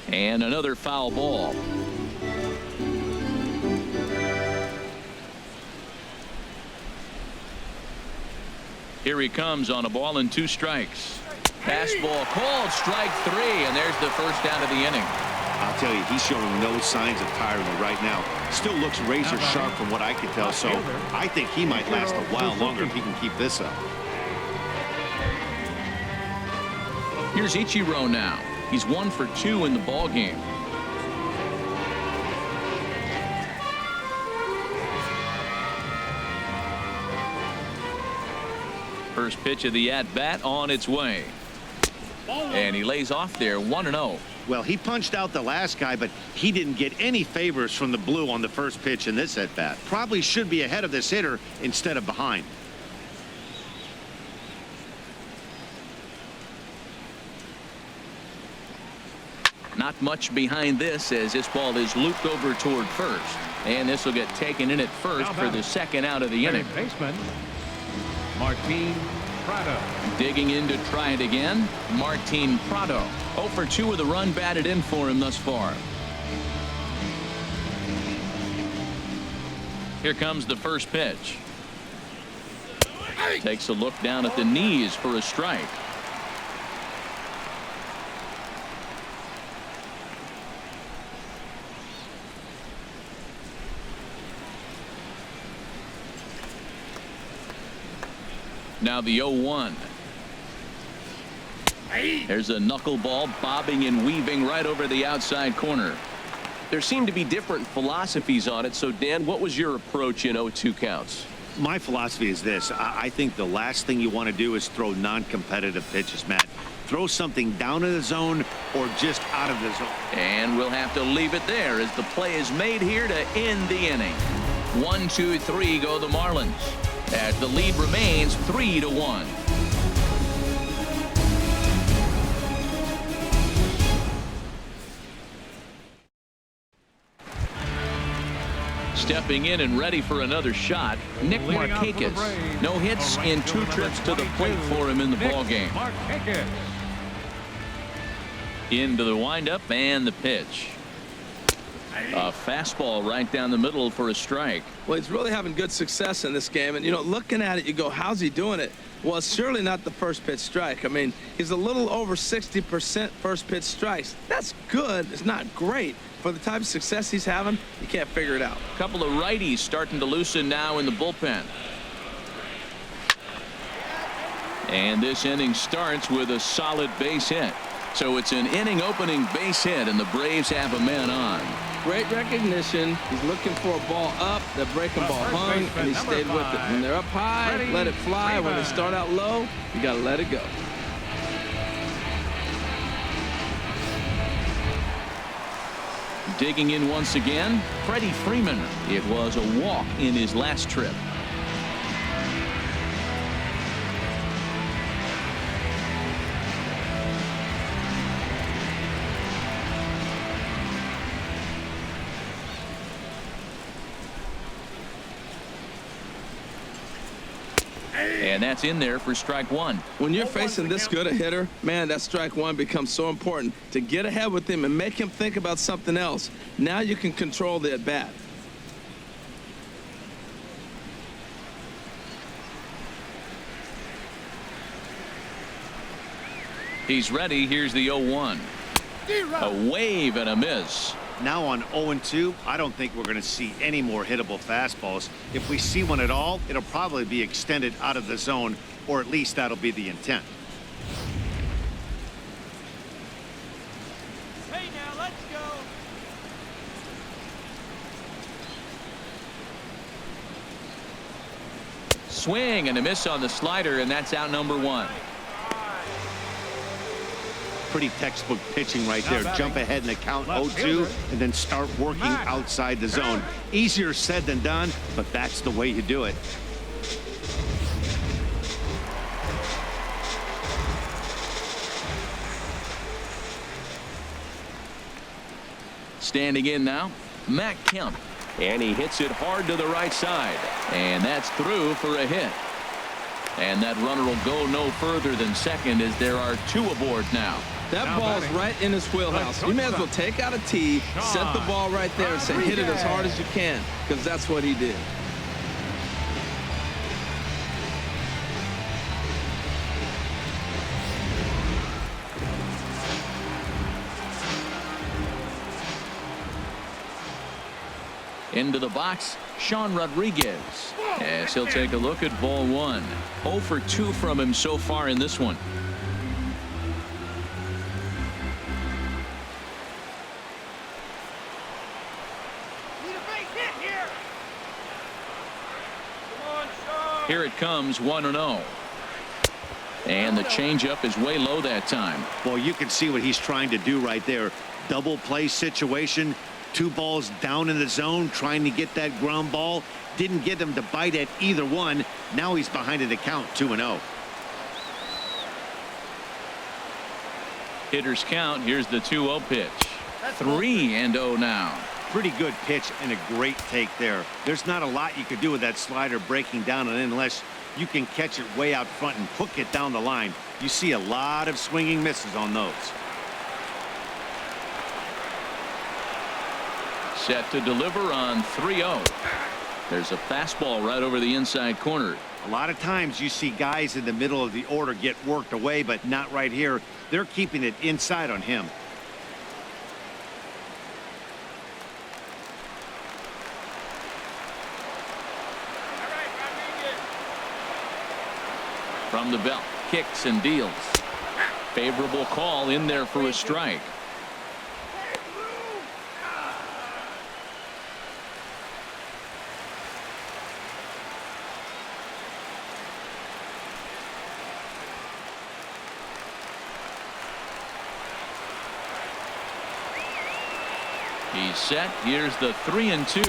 And another foul ball. Here he comes on a ball and 2 strikes. Fastball called strike 3, and there's the first out of the inning. I'll tell you, he's showing no signs of tiring right now. Still looks razor sharp from what I can tell, so I think he might last a while longer if he can keep this up. Here's Ichiro now. He's 1 for 2 in the ball game. First pitch of the at-bat on its way. And he lays off there 1-0. Well, he punched out the last guy, but he didn't get any favors from the blue on the first pitch in this at-bat. Probably should be ahead of this hitter instead of behind. Not much behind this as this ball is looped over toward first. And this will get taken in at first for the second out of the inning. Baseman, Martin Prado. Digging in to try it again, Martin Prado. 0 for 2 with a run batted in for him thus far. Here comes the first pitch. Takes a look down at the knees for a strike. Now the 0-1. There's a knuckleball bobbing and weaving right over the outside corner. There seem to be different philosophies on it. So, Dan, what was your approach in 0-2 counts? My philosophy is this. I think the last thing you want to do is throw non-competitive pitches, Matt. Throw something down in the zone or just out of the zone. And we'll have to leave it there as the play is made here to end the inning. 1, 2, 3 go the Marlins, as the lead remains 3-1. Stepping in and ready for another shot, Nick Markakis. No hits in 2 trips to the plate for him in the ballgame. Into the windup and the pitch. A fastball right down the middle for a strike. Well, he's really having good success in this game. And, you know, looking at it, you go, how's he doing it? Well, it's surely not the first pitch strike. I mean, he's a little over 60% first pitch strikes. That's good. It's not great. For the type of success he's having, you can't figure it out. A couple of righties starting to loosen now in the bullpen. And this inning starts with a solid base hit. So it's an inning opening base hit, and the Braves have a man on. Great recognition. He's looking for a ball up. The breaking ball hung, and he stayed with it. When they're up high, let it fly. When they start out low, you got to let it go. Digging in once again, Freddie Freeman. It was a walk in his last trip. And that's in there for strike 1. When you're facing this good a hitter, man, that strike 1 becomes so important to get ahead with him and make him think about something else. Now you can control the at-bat. He's ready. Here's the 0-1. A wave and a miss. Now on 0-2, I don't think we're going to see any more hittable fastballs. If we see one at all, it'll probably be extended out of the zone, or at least that'll be the intent. Hey, now let's go. Swing and a miss on the slider, and that's out number 1. Pretty textbook pitching right there. Jump ahead in the count 0-2 and then start working outside the zone. Easier said than done, but that's the way you do it. Standing in now, Matt Kemp. And he hits it hard to the right side. And that's through for a hit. And that runner will go no further than second as there are 2 aboard now. That ball's right in his wheelhouse. You may as well take out a tee, set the ball right there, and say hit it as hard as you can, because that's what he did. Into the box, Sean Rodriguez, as he'll take a look at ball 1. 0 for 2 from him so far in this one. Here it comes, 1-0. And the changeup is way low that time. Well, you can see what he's trying to do right there. Double play situation. 2 balls down in the zone, trying to get that ground ball. Didn't get him to bite at either one. Now he's behind in the count, 2-0. Hitters count. Here's the 2-0 pitch. 3-0 now. Pretty good pitch and a great take there. There's not a lot you could do with that slider breaking down, and unless you can catch it way out front and hook it down the line, you see a lot of swinging misses on those. Set to deliver on 3-0. There's a fastball right over the inside corner. A lot of times you see guys in the middle of the order get worked away, but not right here. They're keeping it inside on him. From the belt, kicks and deals. Favorable call in there for a strike. He's set. Here's the 3-2.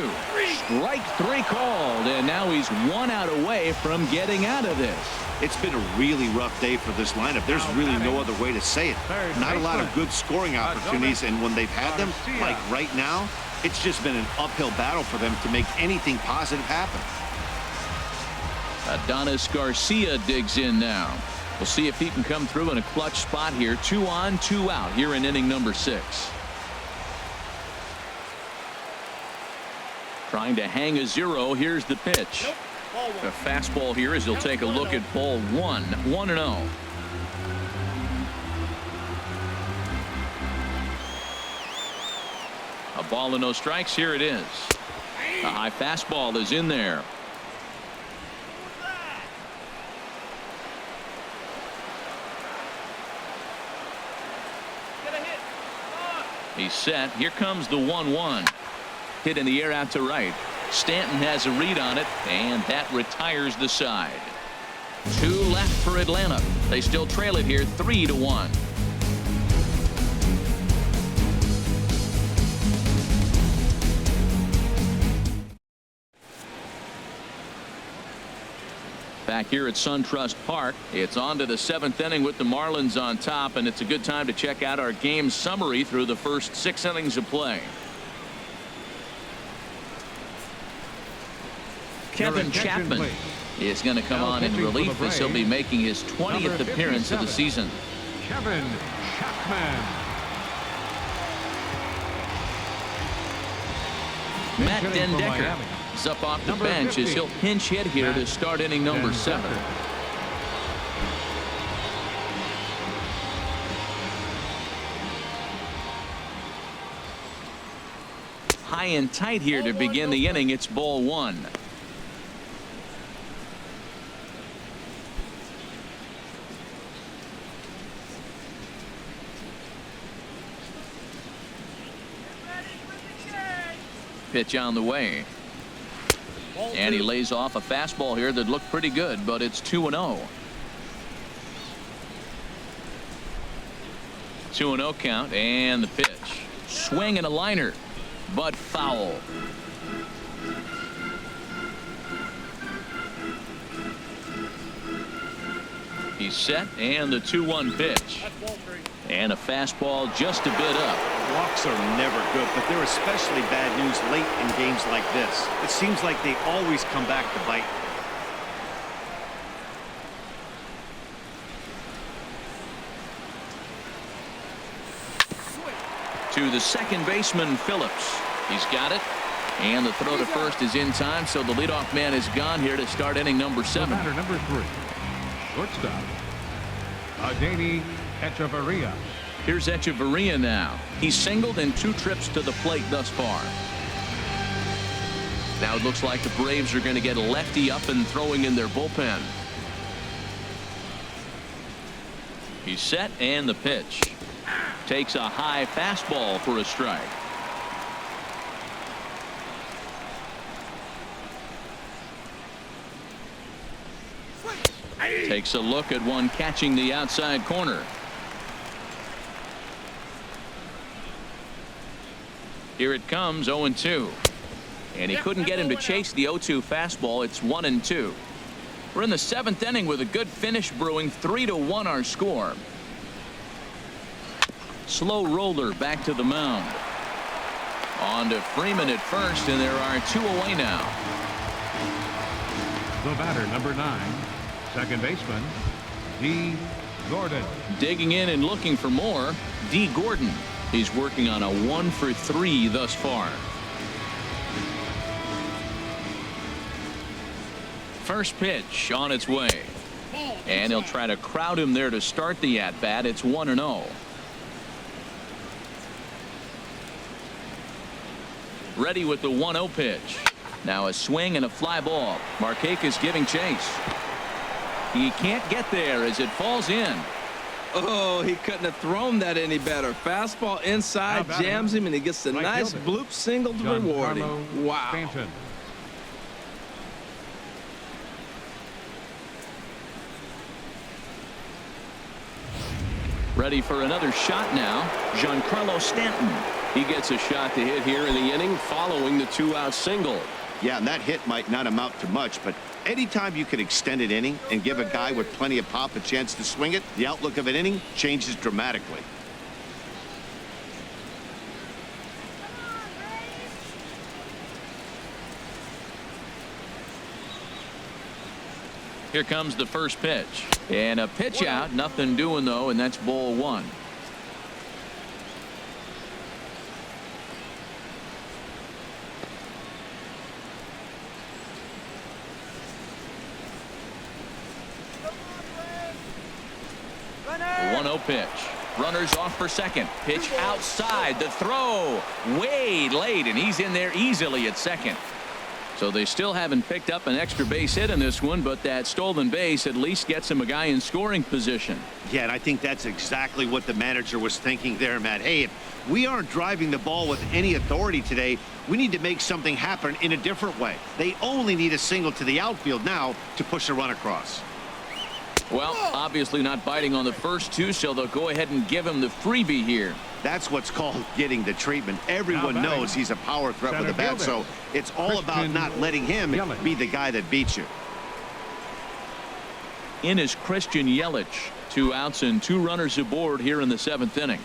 Strike 3 called, and now he's 1 out away from getting out of this. It's been a really rough day for this lineup. There's really no other way to say it. Not a lot of good scoring opportunities, and when they've had them, like right now, it's just been an uphill battle for them to make anything positive happen. Adonis Garcia digs in now. We'll see if he can come through in a clutch spot here. 2 on, 2 out here in inning number 6. Trying to hang a 0. Here's the pitch. A fastball here as he'll take a look at ball 1. 1-0. A ball and no strikes. Here it is. A high fastball is in there. He's set. Here comes the 1-1. Hit in the air out to right. Stanton has a read on it, and that retires the side. 2 left for Atlanta. They still trail it here 3-1. Back here at SunTrust Park, it's on to the 7th inning with the Marlins on top, and it's a good time to check out our game summary through the first 6 innings of play. Kevin Chapman is going to come on in relief as he'll be making his 20th appearance of the season. Kevin Chapman. Matt Dendecker is up off the bench as he'll pinch hit here to start inning number 7. High and tight here to begin the inning. It's ball 1. Pitch on the way. And he lays off a fastball here that looked pretty good, but it's 2-0. 2-0 count, and the pitch. Swing and a liner, but foul. He's set, and the 2-1 pitch. And a fastball just a bit up. Walks are never good, but they're especially bad news late in games like this. It seems like they always come back to bite. To the second baseman, Phillips. He's got it. And the throw to first is in time, so the leadoff man is gone here to start inning number 7. Batter number 3. Shortstop. Adeiny Echeverria. Here's Echeverria now. He's singled in 2 trips to the plate thus far. Now it looks like the Braves are going to get a lefty up and throwing in their bullpen. He's set, and the pitch. Takes a high fastball for a strike. Takes a look at one catching the outside corner. Here it comes, 0-2. And he couldn't get him to chase the 0-2 fastball. It's 1-2. We're in the 7th inning with a good finish brewing. 3-1 our score. Slow roller back to the mound. On to Freeman at first, and there are 2 away now. The batter, number 9, second baseman, D. Gordon. Digging in and looking for more, D. Gordon. He's working on a 1-for-3 thus far. First pitch on its way. And he'll try to crowd him there to start the at-bat. It's 1-0. Ready with the 1-0 pitch. Now a swing and a fly ball. Markakis giving chase. He can't get there as it falls in. Oh, he couldn't have thrown that any better. Fastball inside, jams him, and he gets a nice bloop single to reward him. Wow. Stanton. Ready for another shot now. Giancarlo Stanton. He gets a shot to hit here in the inning following the 2-out single. Yeah, and that hit might not amount to much, but anytime you can extend an inning and give a guy with plenty of pop a chance to swing it, the outlook of an inning changes dramatically. Here comes the first pitch. And a pitch out. Nothing doing, though, and that's ball 1. The 1-0 pitch. Runners off for second. Pitch outside. The throw way late, and he's in there easily at second. So they still haven't picked up an extra base hit in this one, but that stolen base at least gets him a guy in scoring position. Yeah, and I think that's exactly what the manager was thinking there, Matt. Hey, if we aren't driving the ball with any authority today, we need to make something happen in a different way. They only need a single to the outfield now to push a run across. Well, obviously not biting on the first 2, so they'll go ahead and give him the freebie here. That's what's called getting the treatment. Everyone knows he's a power threat with a bat, so it's all about not letting him be the guy that beats you. In is Christian Yelich. 2 outs and 2 runners aboard here in the 7th inning.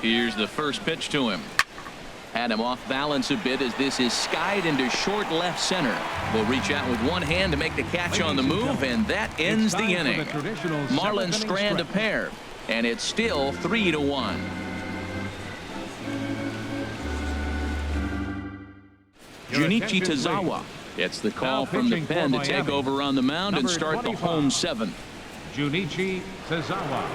Here's the first pitch to him. Had him off balance a bit as this is skied into short left center. Will reach out with one hand to make the catch on the move, and that ends the inning. Marlins strand a pair, and it's still 3-1. Junichi Tazawa gets the call from the pen to take over on the mound and start the home 7th. Junichi Tazawa.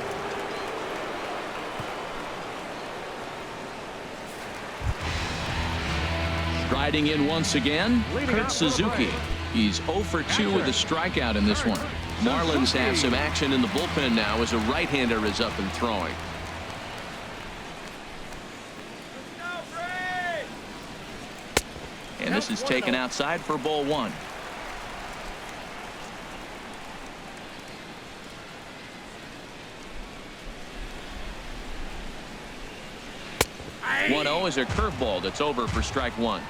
Riding in once again, Kurt Suzuki. He's 0 for 2 with a strikeout in this one. Marlins have some action in the bullpen now as a right-hander is up and throwing. And this is taken outside for ball 1. One-0 is a curveball that's over for strike 1.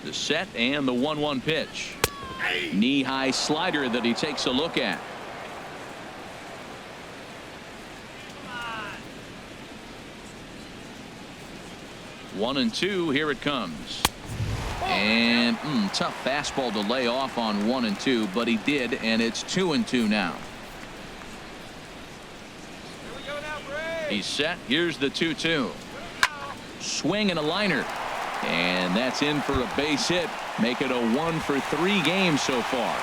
The set and the 1-1 pitch. Knee-high slider that he takes a look at. One and 2, here it comes. And tough fastball to lay off on 1 and 2, but he did, and it's 2 and 2 now. He's set. Here's the 2-2. Swing and a liner. And that's in for a base hit. Make it a 1 for 3 game so far.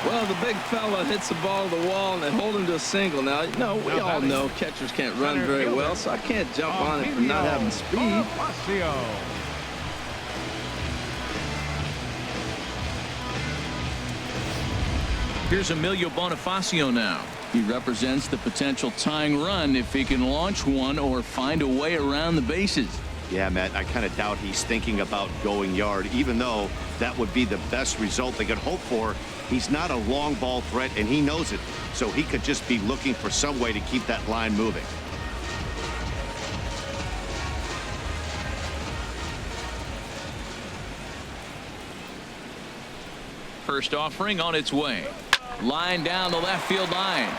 Well, the big fella hits the ball to the wall, and they hold him to a single. Now, we all know catchers can't run very well, so I can't jump on it for not having speed. Here's Emilio Bonifacio now. He represents the potential tying run if he can launch one or find a way around the bases. Yeah, Matt, I kind of doubt he's thinking about going yard, even though that would be the best result they could hope for. He's not a long ball threat, and he knows it, so he could just be looking for some way to keep that line moving. First offering on its way. Line down the left field line.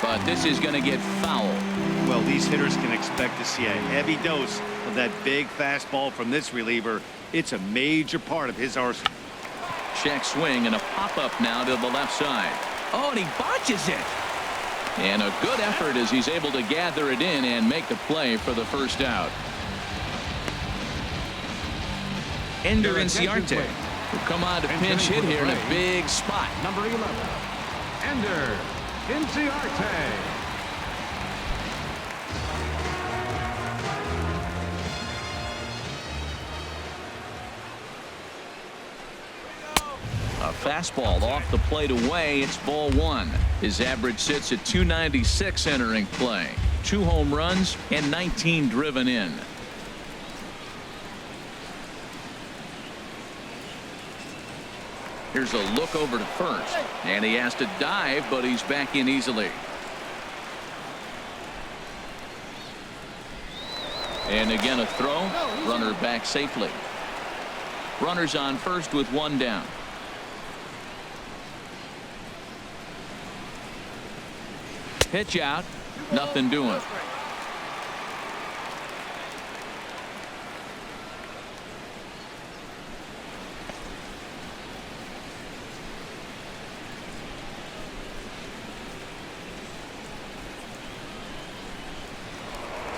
But this is going to get foul. Well, these hitters can expect to see a heavy dose of that big fastball from this reliever. It's a major part of his arsenal. Check swing and a pop-up now to the left side. Oh, and he botches it. And a good effort as he's able to gather it in and make the play for the first out. Ender Inciarte will come on to pinch hit here in a big spot. Number 11, Ender Inciarte. A fastball off the plate away. It's ball one. His average sits at 296 entering play. 2 home runs and 19 driven in. Here's a look over to first. And he has to dive, but he's back in easily. And again a throw. Runner back safely. Runners on first with 1 down. Pitch out. Nothing doing.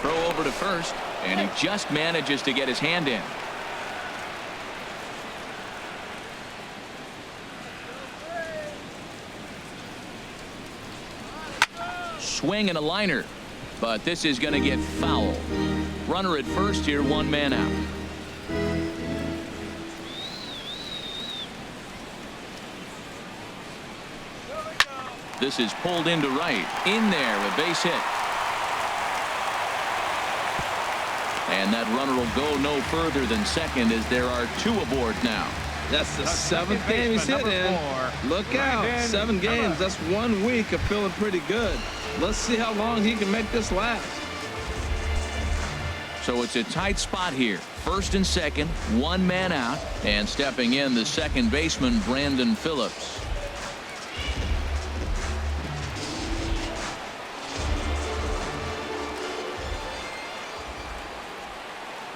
Throw over to first, and he just manages to get his hand in. Swing and a liner, but this is going to get foul. Runner at first here, 1 man out. This is pulled into right. In there, a base hit. And that runner will go no further than second as there are 2 aboard now. That's the 7th game he's hit in. Look out. 7 games. That's 1 week of feeling pretty good. Let's see how long he can make this last. So it's a tight spot here. First and second, 1 man out, and stepping in the second baseman, Brandon Phillips.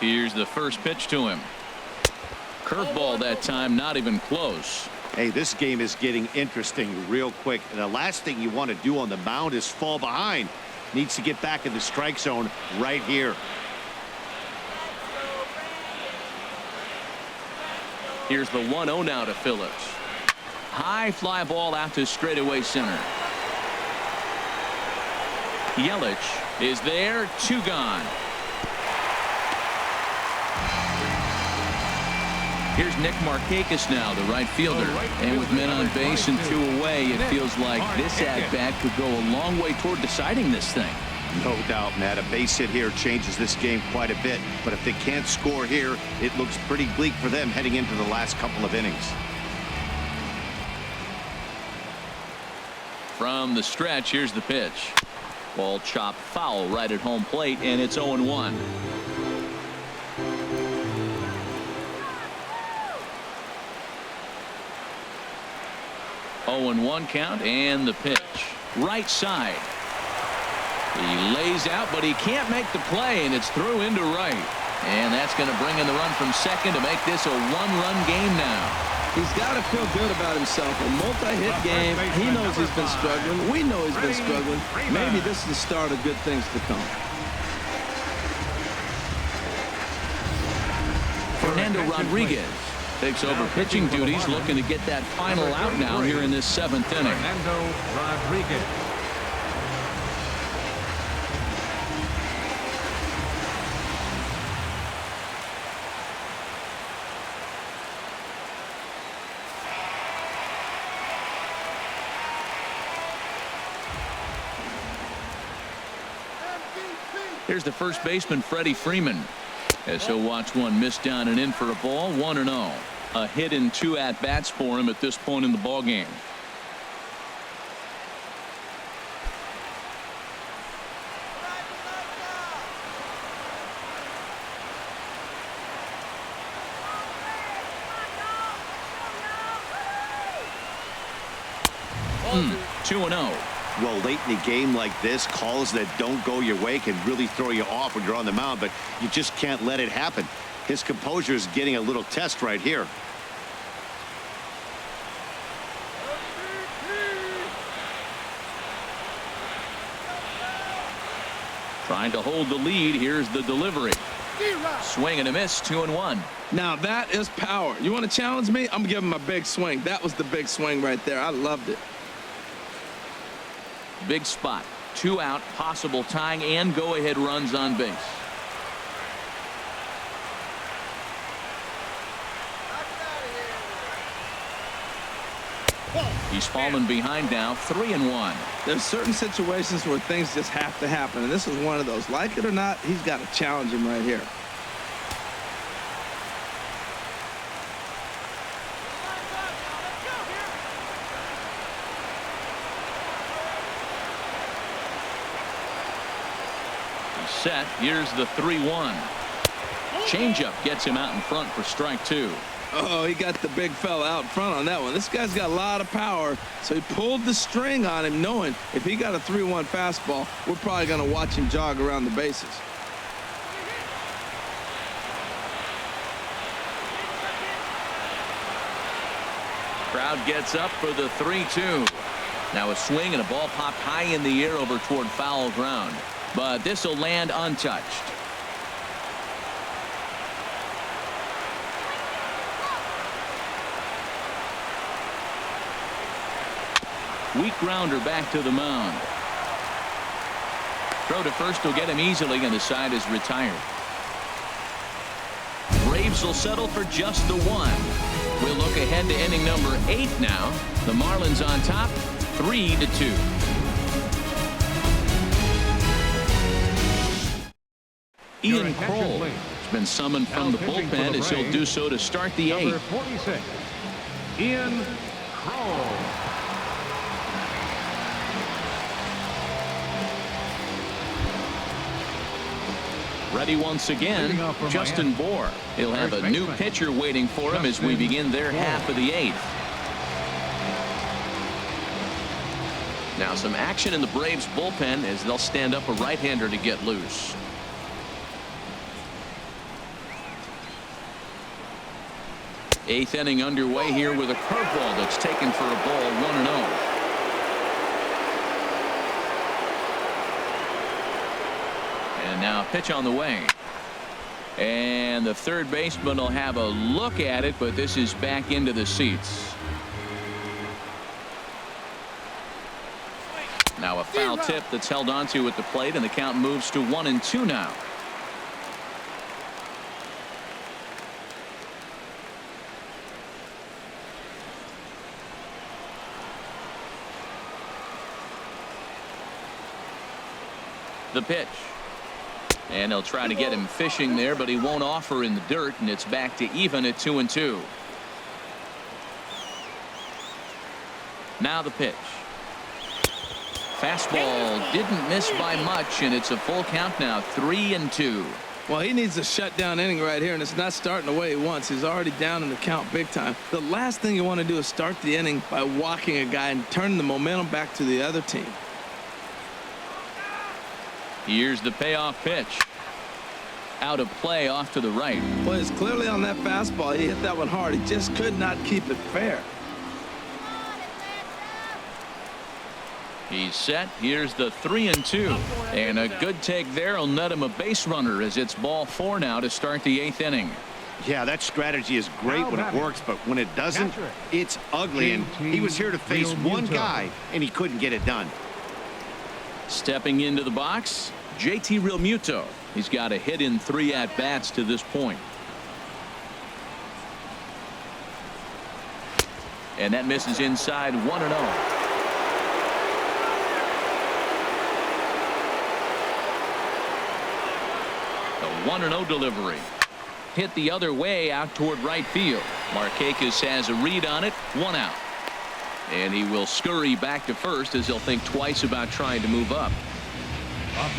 Here's the first pitch to him. Curveball that time, not even close. Hey, this game is getting interesting real quick. And the last thing you want to do on the mound is fall behind. Needs to get back in the strike zone right here. Here's the 1-0 now to Phillips. High fly ball out to straightaway center. Yelich is there, 2 gone. Here's Nick Markakis now, the right fielder. And with men on base and 2 away, it feels like this at-bat could go a long way toward deciding this thing. No doubt, Matt. A base hit here changes this game quite a bit. But if they can't score here, it looks pretty bleak for them heading into the last couple of innings. From the stretch, here's the pitch. Ball chopped foul right at home plate, and it's 0-1. And 1 count, and the pitch. Right side. He lays out, but he can't make the play, and it's through into right. And that's going to bring in the run from second to make this a 1-run game now. He's got to feel good about himself. A multi-hit game. He knows he's been struggling. We know he's been struggling. Maybe this is the start of good things to come. Fernando Rodriguez takes over pitching duties, looking to get that final out now here in this 7th inning. Fernando Rodriguez. Here's the first baseman, Freddie Freeman, as he'll watch one miss down and in for a ball. 1-0. A hit in 2 at-bats for him at this point in the ball game. Hmm. 2-0. Well, late in the game like this, calls that don't go your way can really throw you off when you're on the mound, but you just can't let it happen. His composure is getting a little test right here. Trying to hold the lead. Here's the delivery. Swing and a miss. 2-1. Now that is power. You want to challenge me? I'm giving him a big swing. That was the big swing right there. I loved it. Big spot. 2 out, possible tying and go-ahead runs on base. He's fallen behind now. 3-1. There's certain situations where things just have to happen, and this is one of those. Like it or not, he's got to challenge him right here. Set. Here's the 3-1. Changeup gets him out in front for strike 2. Oh, he got the big fella out front on that one. This guy's got a lot of power, so he pulled the string on him, knowing if he got a 3-1 fastball, we're probably going to watch him jog around the bases. Crowd gets up for the 3-2. Now a swing and a ball popped high in the air over toward foul ground. But this will land untouched. Weak grounder back to the mound. Throw to first will get him easily, and the side is retired. Braves will settle for just the 1. We'll look ahead to inning number 8 now. The Marlins on top, 3-2. Ian Kroll has been summoned from the bullpen as he'll do so to start the 8th. Number 46, Ian Kroll. Ready once again, Justin Bohr. He'll have a new pitcher waiting for him as we begin their half of the 8th. Now some action in the Braves bullpen as they'll stand up a right-hander to get loose. Eighth inning underway here with a curveball that's taken for a ball. 1-0. And now a pitch on the way. And the third baseman will have a look at it, but this is back into the seats. Now a foul tip that's held onto at the plate, and the count moves to 1-2 now. The pitch. And they'll try to get him fishing there, but he won't offer in the dirt, and it's back to even at 2-2. Now the pitch. Fastball didn't miss by much, and it's a full count now. 3-2. Well, he needs a shutdown inning right here, and it's not starting the way he wants. He's already down in the count big time. The last thing you want to do is start the inning by walking a guy and turning the momentum back to the other team. Here's the payoff pitch. Out of play off to the right. Well, it's clearly on that fastball. He hit that one hard. He just could not keep it fair. He's set. Here's the 3-2. And a good take there will net him a base runner as it's ball 4 now to start the 8th inning. Yeah, that strategy is great when it works, but when it doesn't, it's ugly. And he was here to face one guy, and he couldn't get it done. Stepping into the box, JT Realmuto. He's got a hit in 3 at-bats to this point. And that misses inside. 1-0. The 1-0 delivery. Hit the other way out toward right field. Markakis has a read on it. 1 out. And he will scurry back to first as he'll think twice about trying to move up.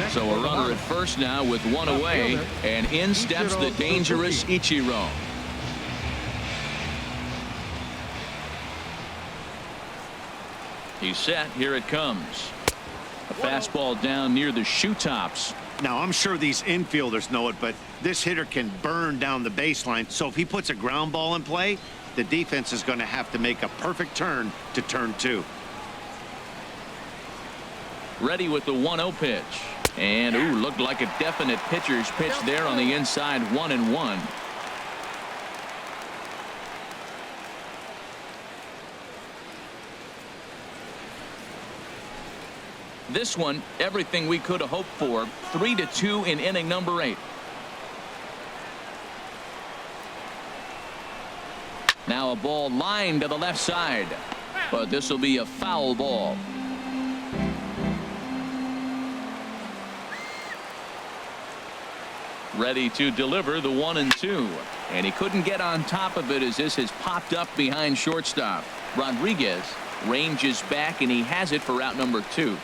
So a runner at first now with 1 away. And in steps the dangerous Ichiro. He's set. Here it comes. A fastball down near the shoe tops. Now, I'm sure these infielders know it, but this hitter can burn down the baseline. So if he puts a ground ball in play, the defense is going to have to make a perfect turn to turn 2. Ready with the 1-0 pitch. And, ooh, looked like a definite pitcher's pitch there on the inside. 1-1. This one, everything we could have hoped for. 3-2 in inning number 8. Now a ball lined to the left side. But this will be a foul ball. Ready to deliver the 1-2. And he couldn't get on top of it as this has popped up behind shortstop. Rodriguez ranges back and he has it for out number 2.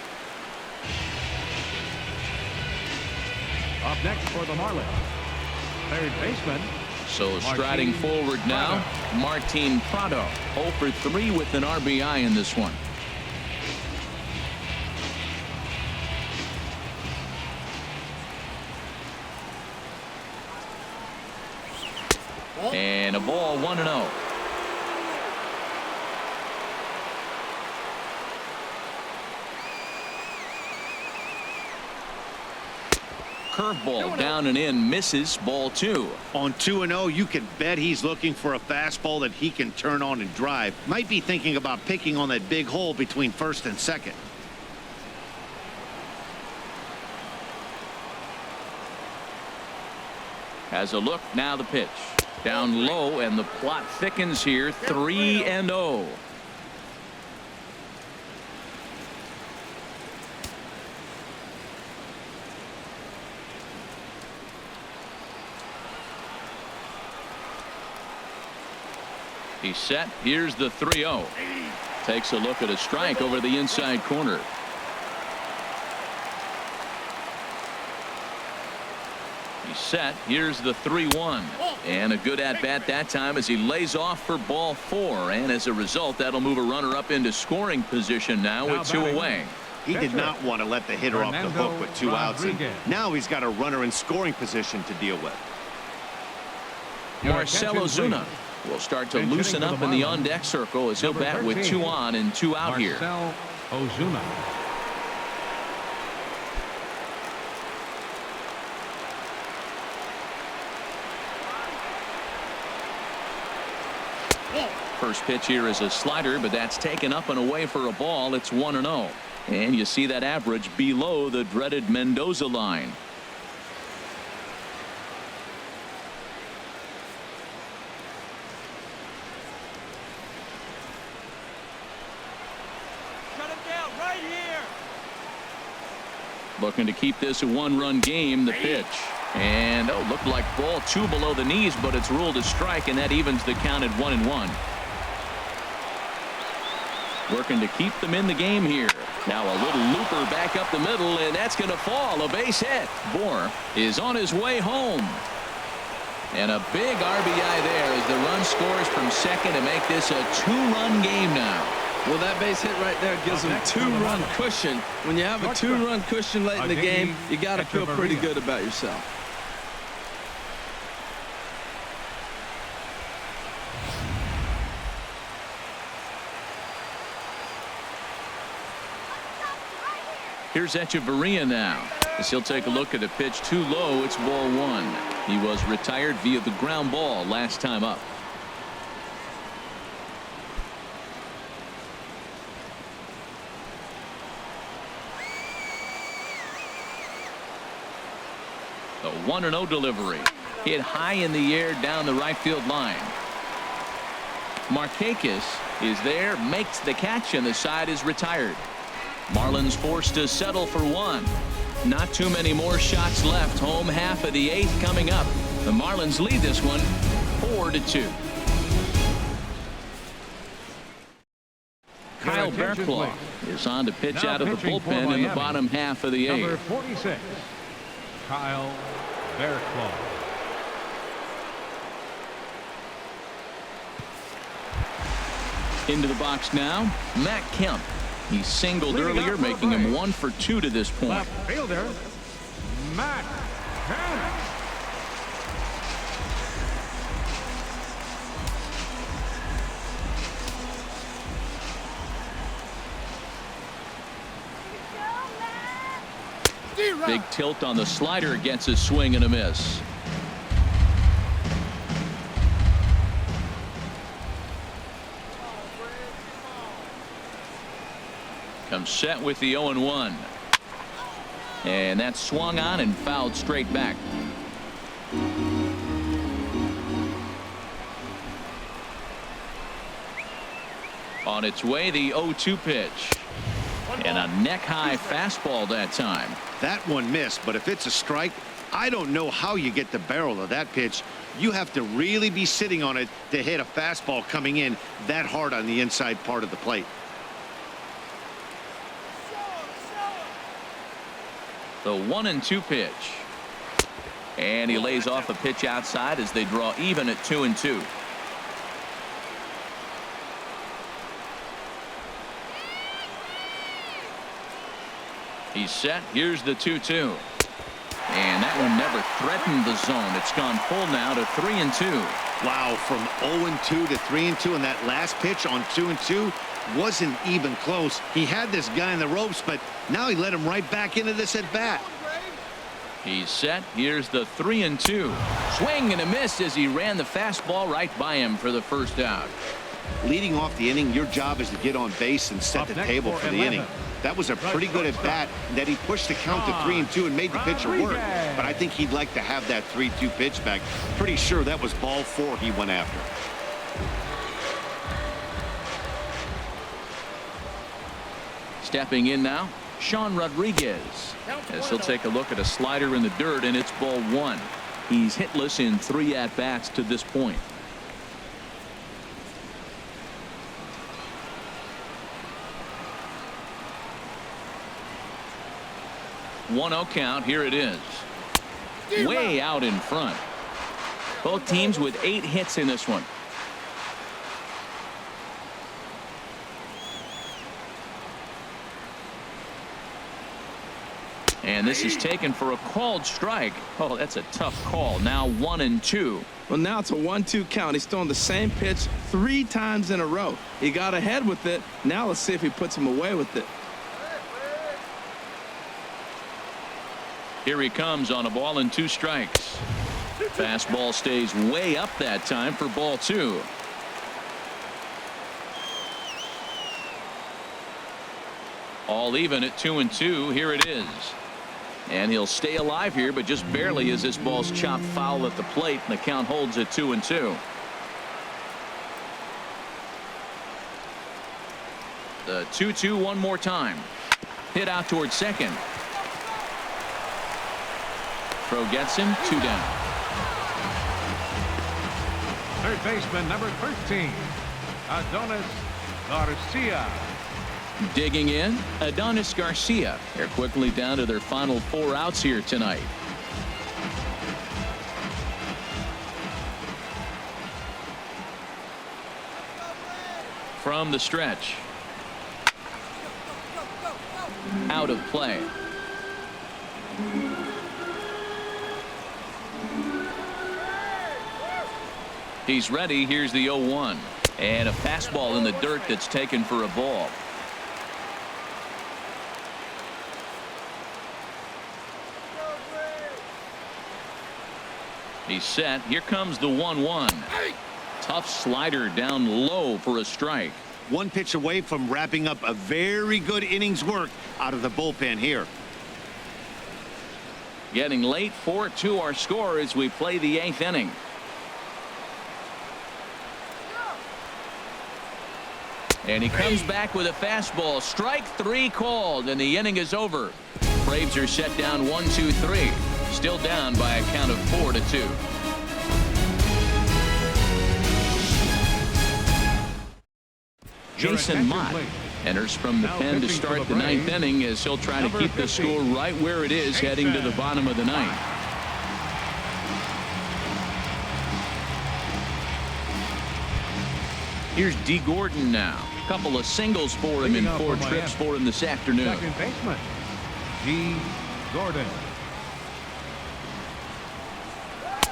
Up next for the Marlins, third baseman. So striding forward now, Martin Prado. 0 for 3 with an RBI in this one. And a ball. 1-0. Curveball down and in, misses. Ball 2. On 2-0, you can bet he's looking for a fastball that he can turn on and drive. Might be thinking about picking on that big hole between first and second. Has a look. Now the pitch. Down low, and the plot thickens here. 3-0. He's set. Here's the 3-0. Takes a look at a strike over the inside corner. He's set. Here's the 3-1. And a good at-bat that time as he lays off for ball 4. And as a result, that'll move a runner up into scoring position now with 2 away. He did not want to let the hitter off the hook with 2 outs. And now he's got a runner in scoring position to deal with. Marcell Ozuna will start to loosen up in the on-deck circle as he'll bat with 2 on and 2 out here. Marcell Ozuna. First pitch here is a slider, but that's taken up and away for a ball. It's 1-0. And you see that average below the dreaded Mendoza line. Shut him down right here. Looking to keep this a 1-run game. The pitch. And looked like ball 2 below the knees, but it's ruled a strike, and that evens the count at 1-1. Working to keep them in the game here. Now a little looper back up the middle, and that's going to fall. A base hit. Bohr is on his way home. And a big RBI there as the run scores from second to make this a 2-run game now. Well, that base hit right there gives them 2-run cushion. When you have a 2-run cushion late in the game, you got to feel pretty good about yourself. Here's Echeverria now as he'll take a look at a pitch too low. It's ball 1. He was retired via the ground ball last time up. The 1-0 delivery. Hit high in the air down the right field line. Markakis is there, makes the catch, and the side is retired. Marlins forced to settle for 1. Not too many more shots left. Home half of the 8th coming up. The Marlins lead this one 4-2. Kyle Bearclaw is on to pitch out of the bullpen in the bottom half of the 8th. Number 46, Kyle Bearclaw. Into the box now, Matt Kemp. He singled earlier, making him 1 for 2 to this point. Left fielder, Matt Kemp. Big tilt on the slider, gets a swing and a miss. Comes set with the 0-1. And that swung on and fouled straight back. On its way, the 0-2 pitch. And a neck-high fastball that time. That one missed, but if it's a strike, I don't know how you get the barrel of that pitch. You have to really be sitting on it to hit a fastball coming in that hard on the inside part of the plate. The 1-2 pitch. And he lays off a pitch outside as they draw even at 2-2. He's set. Here's the 2-2. And that one never threatened the zone. It's gone full now to 3-2. Wow, from 0-2 to 3-2, and that last pitch on 2-2 wasn't even close. He had this guy in the ropes, but now he let him right back into this at bat. He's set. Here's the 3-2. Swing and a miss as he ran the fastball right by him for the first out. Leading off the inning, your job is to get on base and set the table for the inning. That was a pretty good at bat that he pushed the count to 3-2 and made the pitcher work. But I think he'd like to have that 3-2 pitch back. Pretty sure that was ball 4 he went after. Stepping in now, Sean Rodriguez, as he'll take a look at a slider in the dirt, and it's ball 1. He's hitless in 3 at-bats to this point. One-oh count. Here it is. Way out in front. Both teams with 8 hits in this one. And this is taken for a called strike. Oh, that's a tough call. Now 1-2. Well, now it's a 1-2 count. He's throwing the same pitch 3 times in a row. He got ahead with it. Now let's see if he puts him away with it. Here he comes on a ball and 2 strikes. Fastball stays way up that time for ball 2. All even at 2-2. Here it is. And he'll stay alive here, but just barely as this ball's chopped foul at the plate, and the count holds at 2-2. The 2-2 one more time. Hit out towards second. Throw gets him. 2 down. Third baseman, number 13, Adonis Garcia. Digging in, Adonis Garcia. They're quickly down to their final 4 outs here tonight. From the stretch. Out of play. He's ready. Here's the 0-1. And a fastball in the dirt that's taken for a ball. He's set. Here comes the 1-1. Tough slider down low for a strike. One pitch away from wrapping up a very good innings work out of the bullpen here. Getting late. 4-2 our score as we play the 8th inning. And he comes back with a fastball. Strike 3 called, and the inning is over. Braves are set down 1-2-3. Still down by a count of 4-2. Jason Mott enters from the pen to start the ninth inning as he'll try to keep the score right where it is heading to the bottom of the ninth. Here's D. Gordon now. A couple of singles for him in 4 trips for him this afternoon. Second baseman, D. Gordon.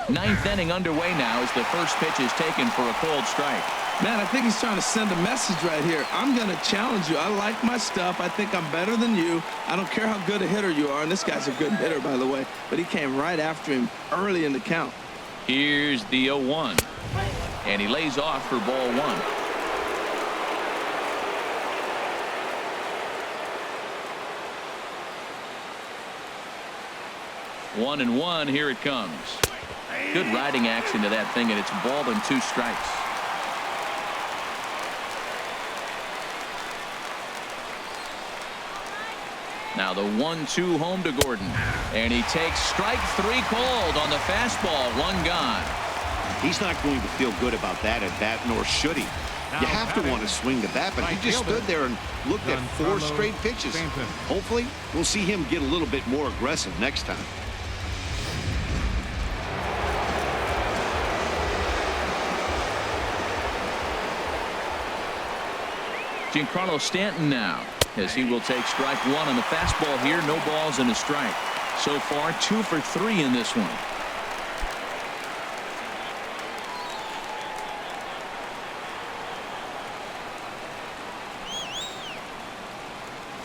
Ninth inning underway now as the first pitch is taken for a cold strike. Man, I think he's trying to send a message right here. I'm going to challenge you. I like my stuff. I think I'm better than you. I don't care how good a hitter you are. And this guy's a good hitter, by the way. But he came right after him early in the count. Here's the 0-1. And he lays off for ball 1. 1-1. Here it comes. Good riding action to that thing, and it's ball and 2 strikes. Now the 1-2 home to Gordon, and he takes strike 3 cold on the fastball. 1 gone. He's not going to feel good about that at bat, nor should he. You have to want to swing the bat, but he just stood there and looked at 4 straight pitches. Hopefully, we'll see him get a little bit more aggressive next time. Giancarlo Stanton now, as he will take strike 1 on the fastball here. No balls and a strike. So far 2 for 3 in this one.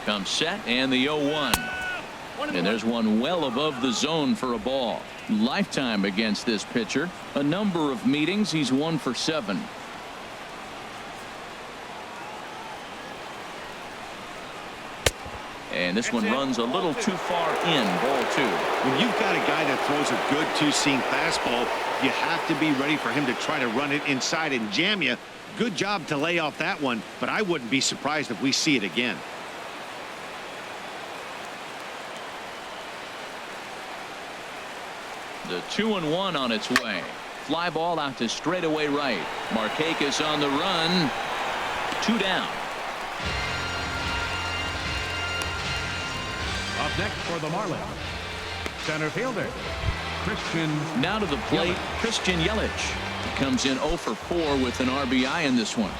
Comes set, and the 0-1. And there's one well above the zone for a ball. Lifetime against this pitcher. A number of meetings. He's 1 for 7. And this one runs a little too far in. Ball 2. When you've got a guy that throws a good 2-seam fastball, you have to be ready for him to try to run it inside and jam you. Good job to lay off that one, but I wouldn't be surprised if we see it again. The 2-1 on its way. Fly ball out to straightaway right. Markakis on the run. 2 down. Up next for the Marlins, center fielder, Christian. Now to the plate, Christian Yelich. He comes in 0 for 4 with an RBI in this one.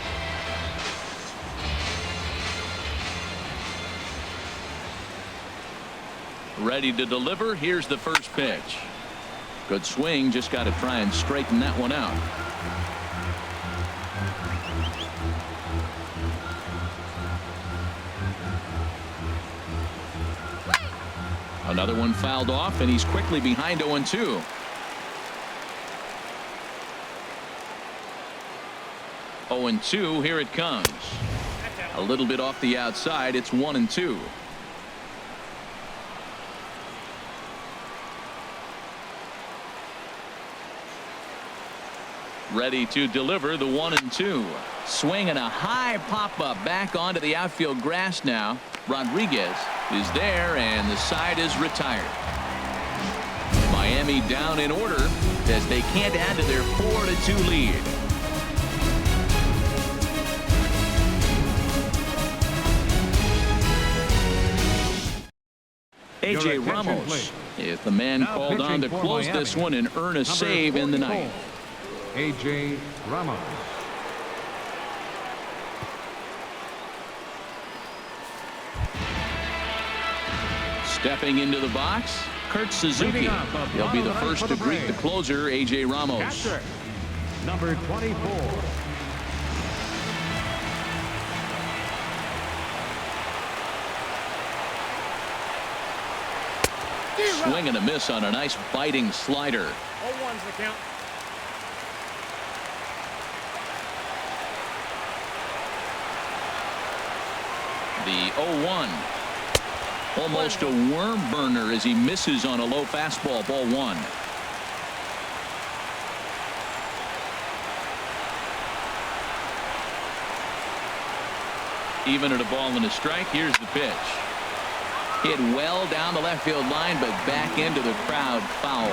Ready to deliver. Here's the first pitch. Good swing. Just got to try and straighten that one out. Another one fouled off, and he's quickly behind 0-2. Oh, 0-2. Here it comes. A little bit off the outside. It's 1-2. Ready to deliver the 1-2. Swing and a high pop-up back onto the outfield grass now. Rodriguez is there, and the side is retired. Miami down in order as they can't add to their 4-2 lead. A.J. Ramos is the man called on to close this one and earn a save in the ninth. A.J. Ramos. Stepping into the box, Kurt Suzuki. He'll be the first to greet the closer, A.J. Ramos. Catcher, number 24. Swing and a miss on a nice biting slider. 0-1's the count. The 0-1. Almost a worm burner as he misses on a low fastball. Ball 1. Even at a ball and a strike. Here's the pitch. Hit well down the left field line, but back into the crowd, foul.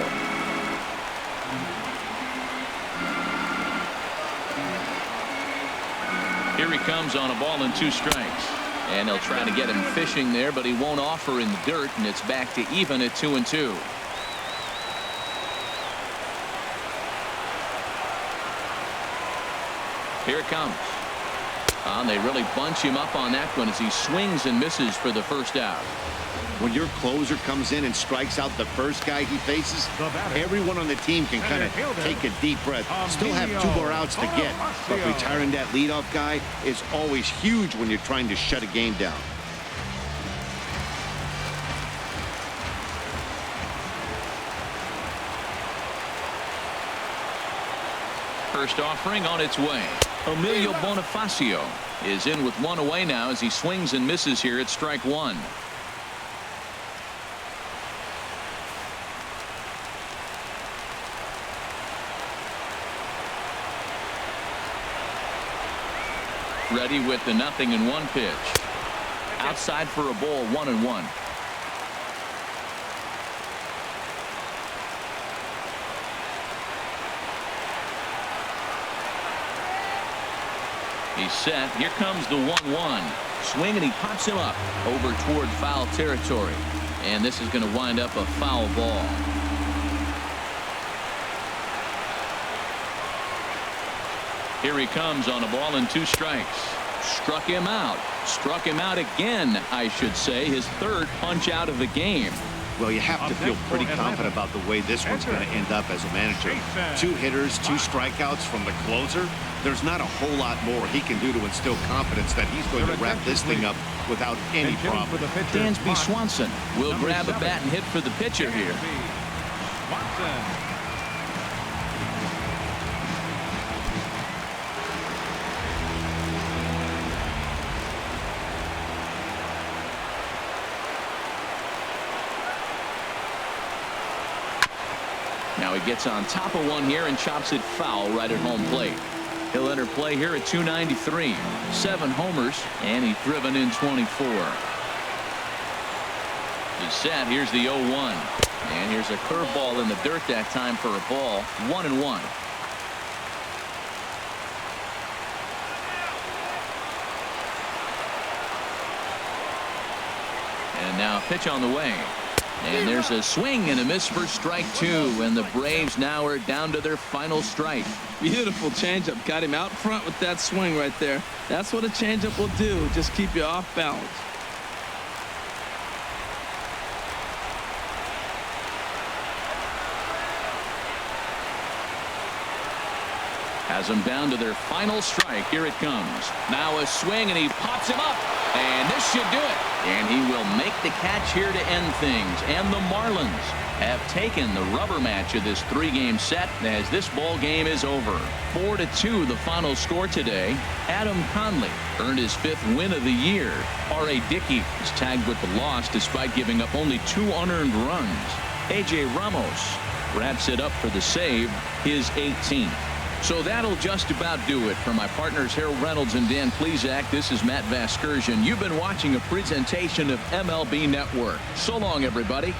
Here he comes on a ball and 2 strikes. And they'll try to get him fishing there, but he won't offer in the dirt, and it's back to even at 2-2. Here it comes. And they really bunch him up on that one as he swings and misses for the first out. When your closer comes in and strikes out the first guy he faces, everyone on the team can kind of take a deep breath. Still have 2 more outs to get, but retiring that leadoff guy is always huge when you're trying to shut a game down. First offering on its way. Emilio Bonifacio is in with 1 away now as he swings and misses here at strike 1. Ready with the 0-1 pitch. Outside for a ball, 1-1. He's set. Here comes the 1-1. Swing, and he pops him up over toward foul territory. And this is going to wind up a foul ball. Here he comes on a ball and 2 strikes. Struck him out. Struck him out again, I should say. His 3rd punch out of the game. Well, you have to feel pretty confident about the way this one's going to end up as a manager. 2 hitters, 2 strikeouts from the closer. There's not a whole lot more he can do to instill confidence that he's going to wrap this thing up without any problem. Dansby Swanson will grab a bat and hit for the pitcher here. Now he gets on top of one here and chops it foul right at home plate. He'll enter play here at 293. 7 homers, and he's driven in 24. He's set. Here's the 0-1. And here's a curveball in the dirt that time for a ball. 1-1. And now a pitch on the way. And there's a swing and a miss for strike 2, and the Braves now are down to their final strike. Beautiful changeup. Got him out front with that swing right there. That's what a changeup will do. Just keep you off balance. Has them down to their final strike. Here it comes. Now a swing, and he pops him up. And this should do it. And he will make the catch here to end things. And the Marlins have taken the rubber match of this 3-game set as this ball game is over. 4-2 the final score today. Adam Conley earned his 5th win of the year. R.A. Dickey is tagged with the loss despite giving up only 2 unearned runs. A.J. Ramos wraps it up for the save, his 18th. So that'll just about do it. For my partners Harold Reynolds and Dan Plesac, this is Matt Vasgersian. You've been watching a presentation of MLB Network. So long, everybody.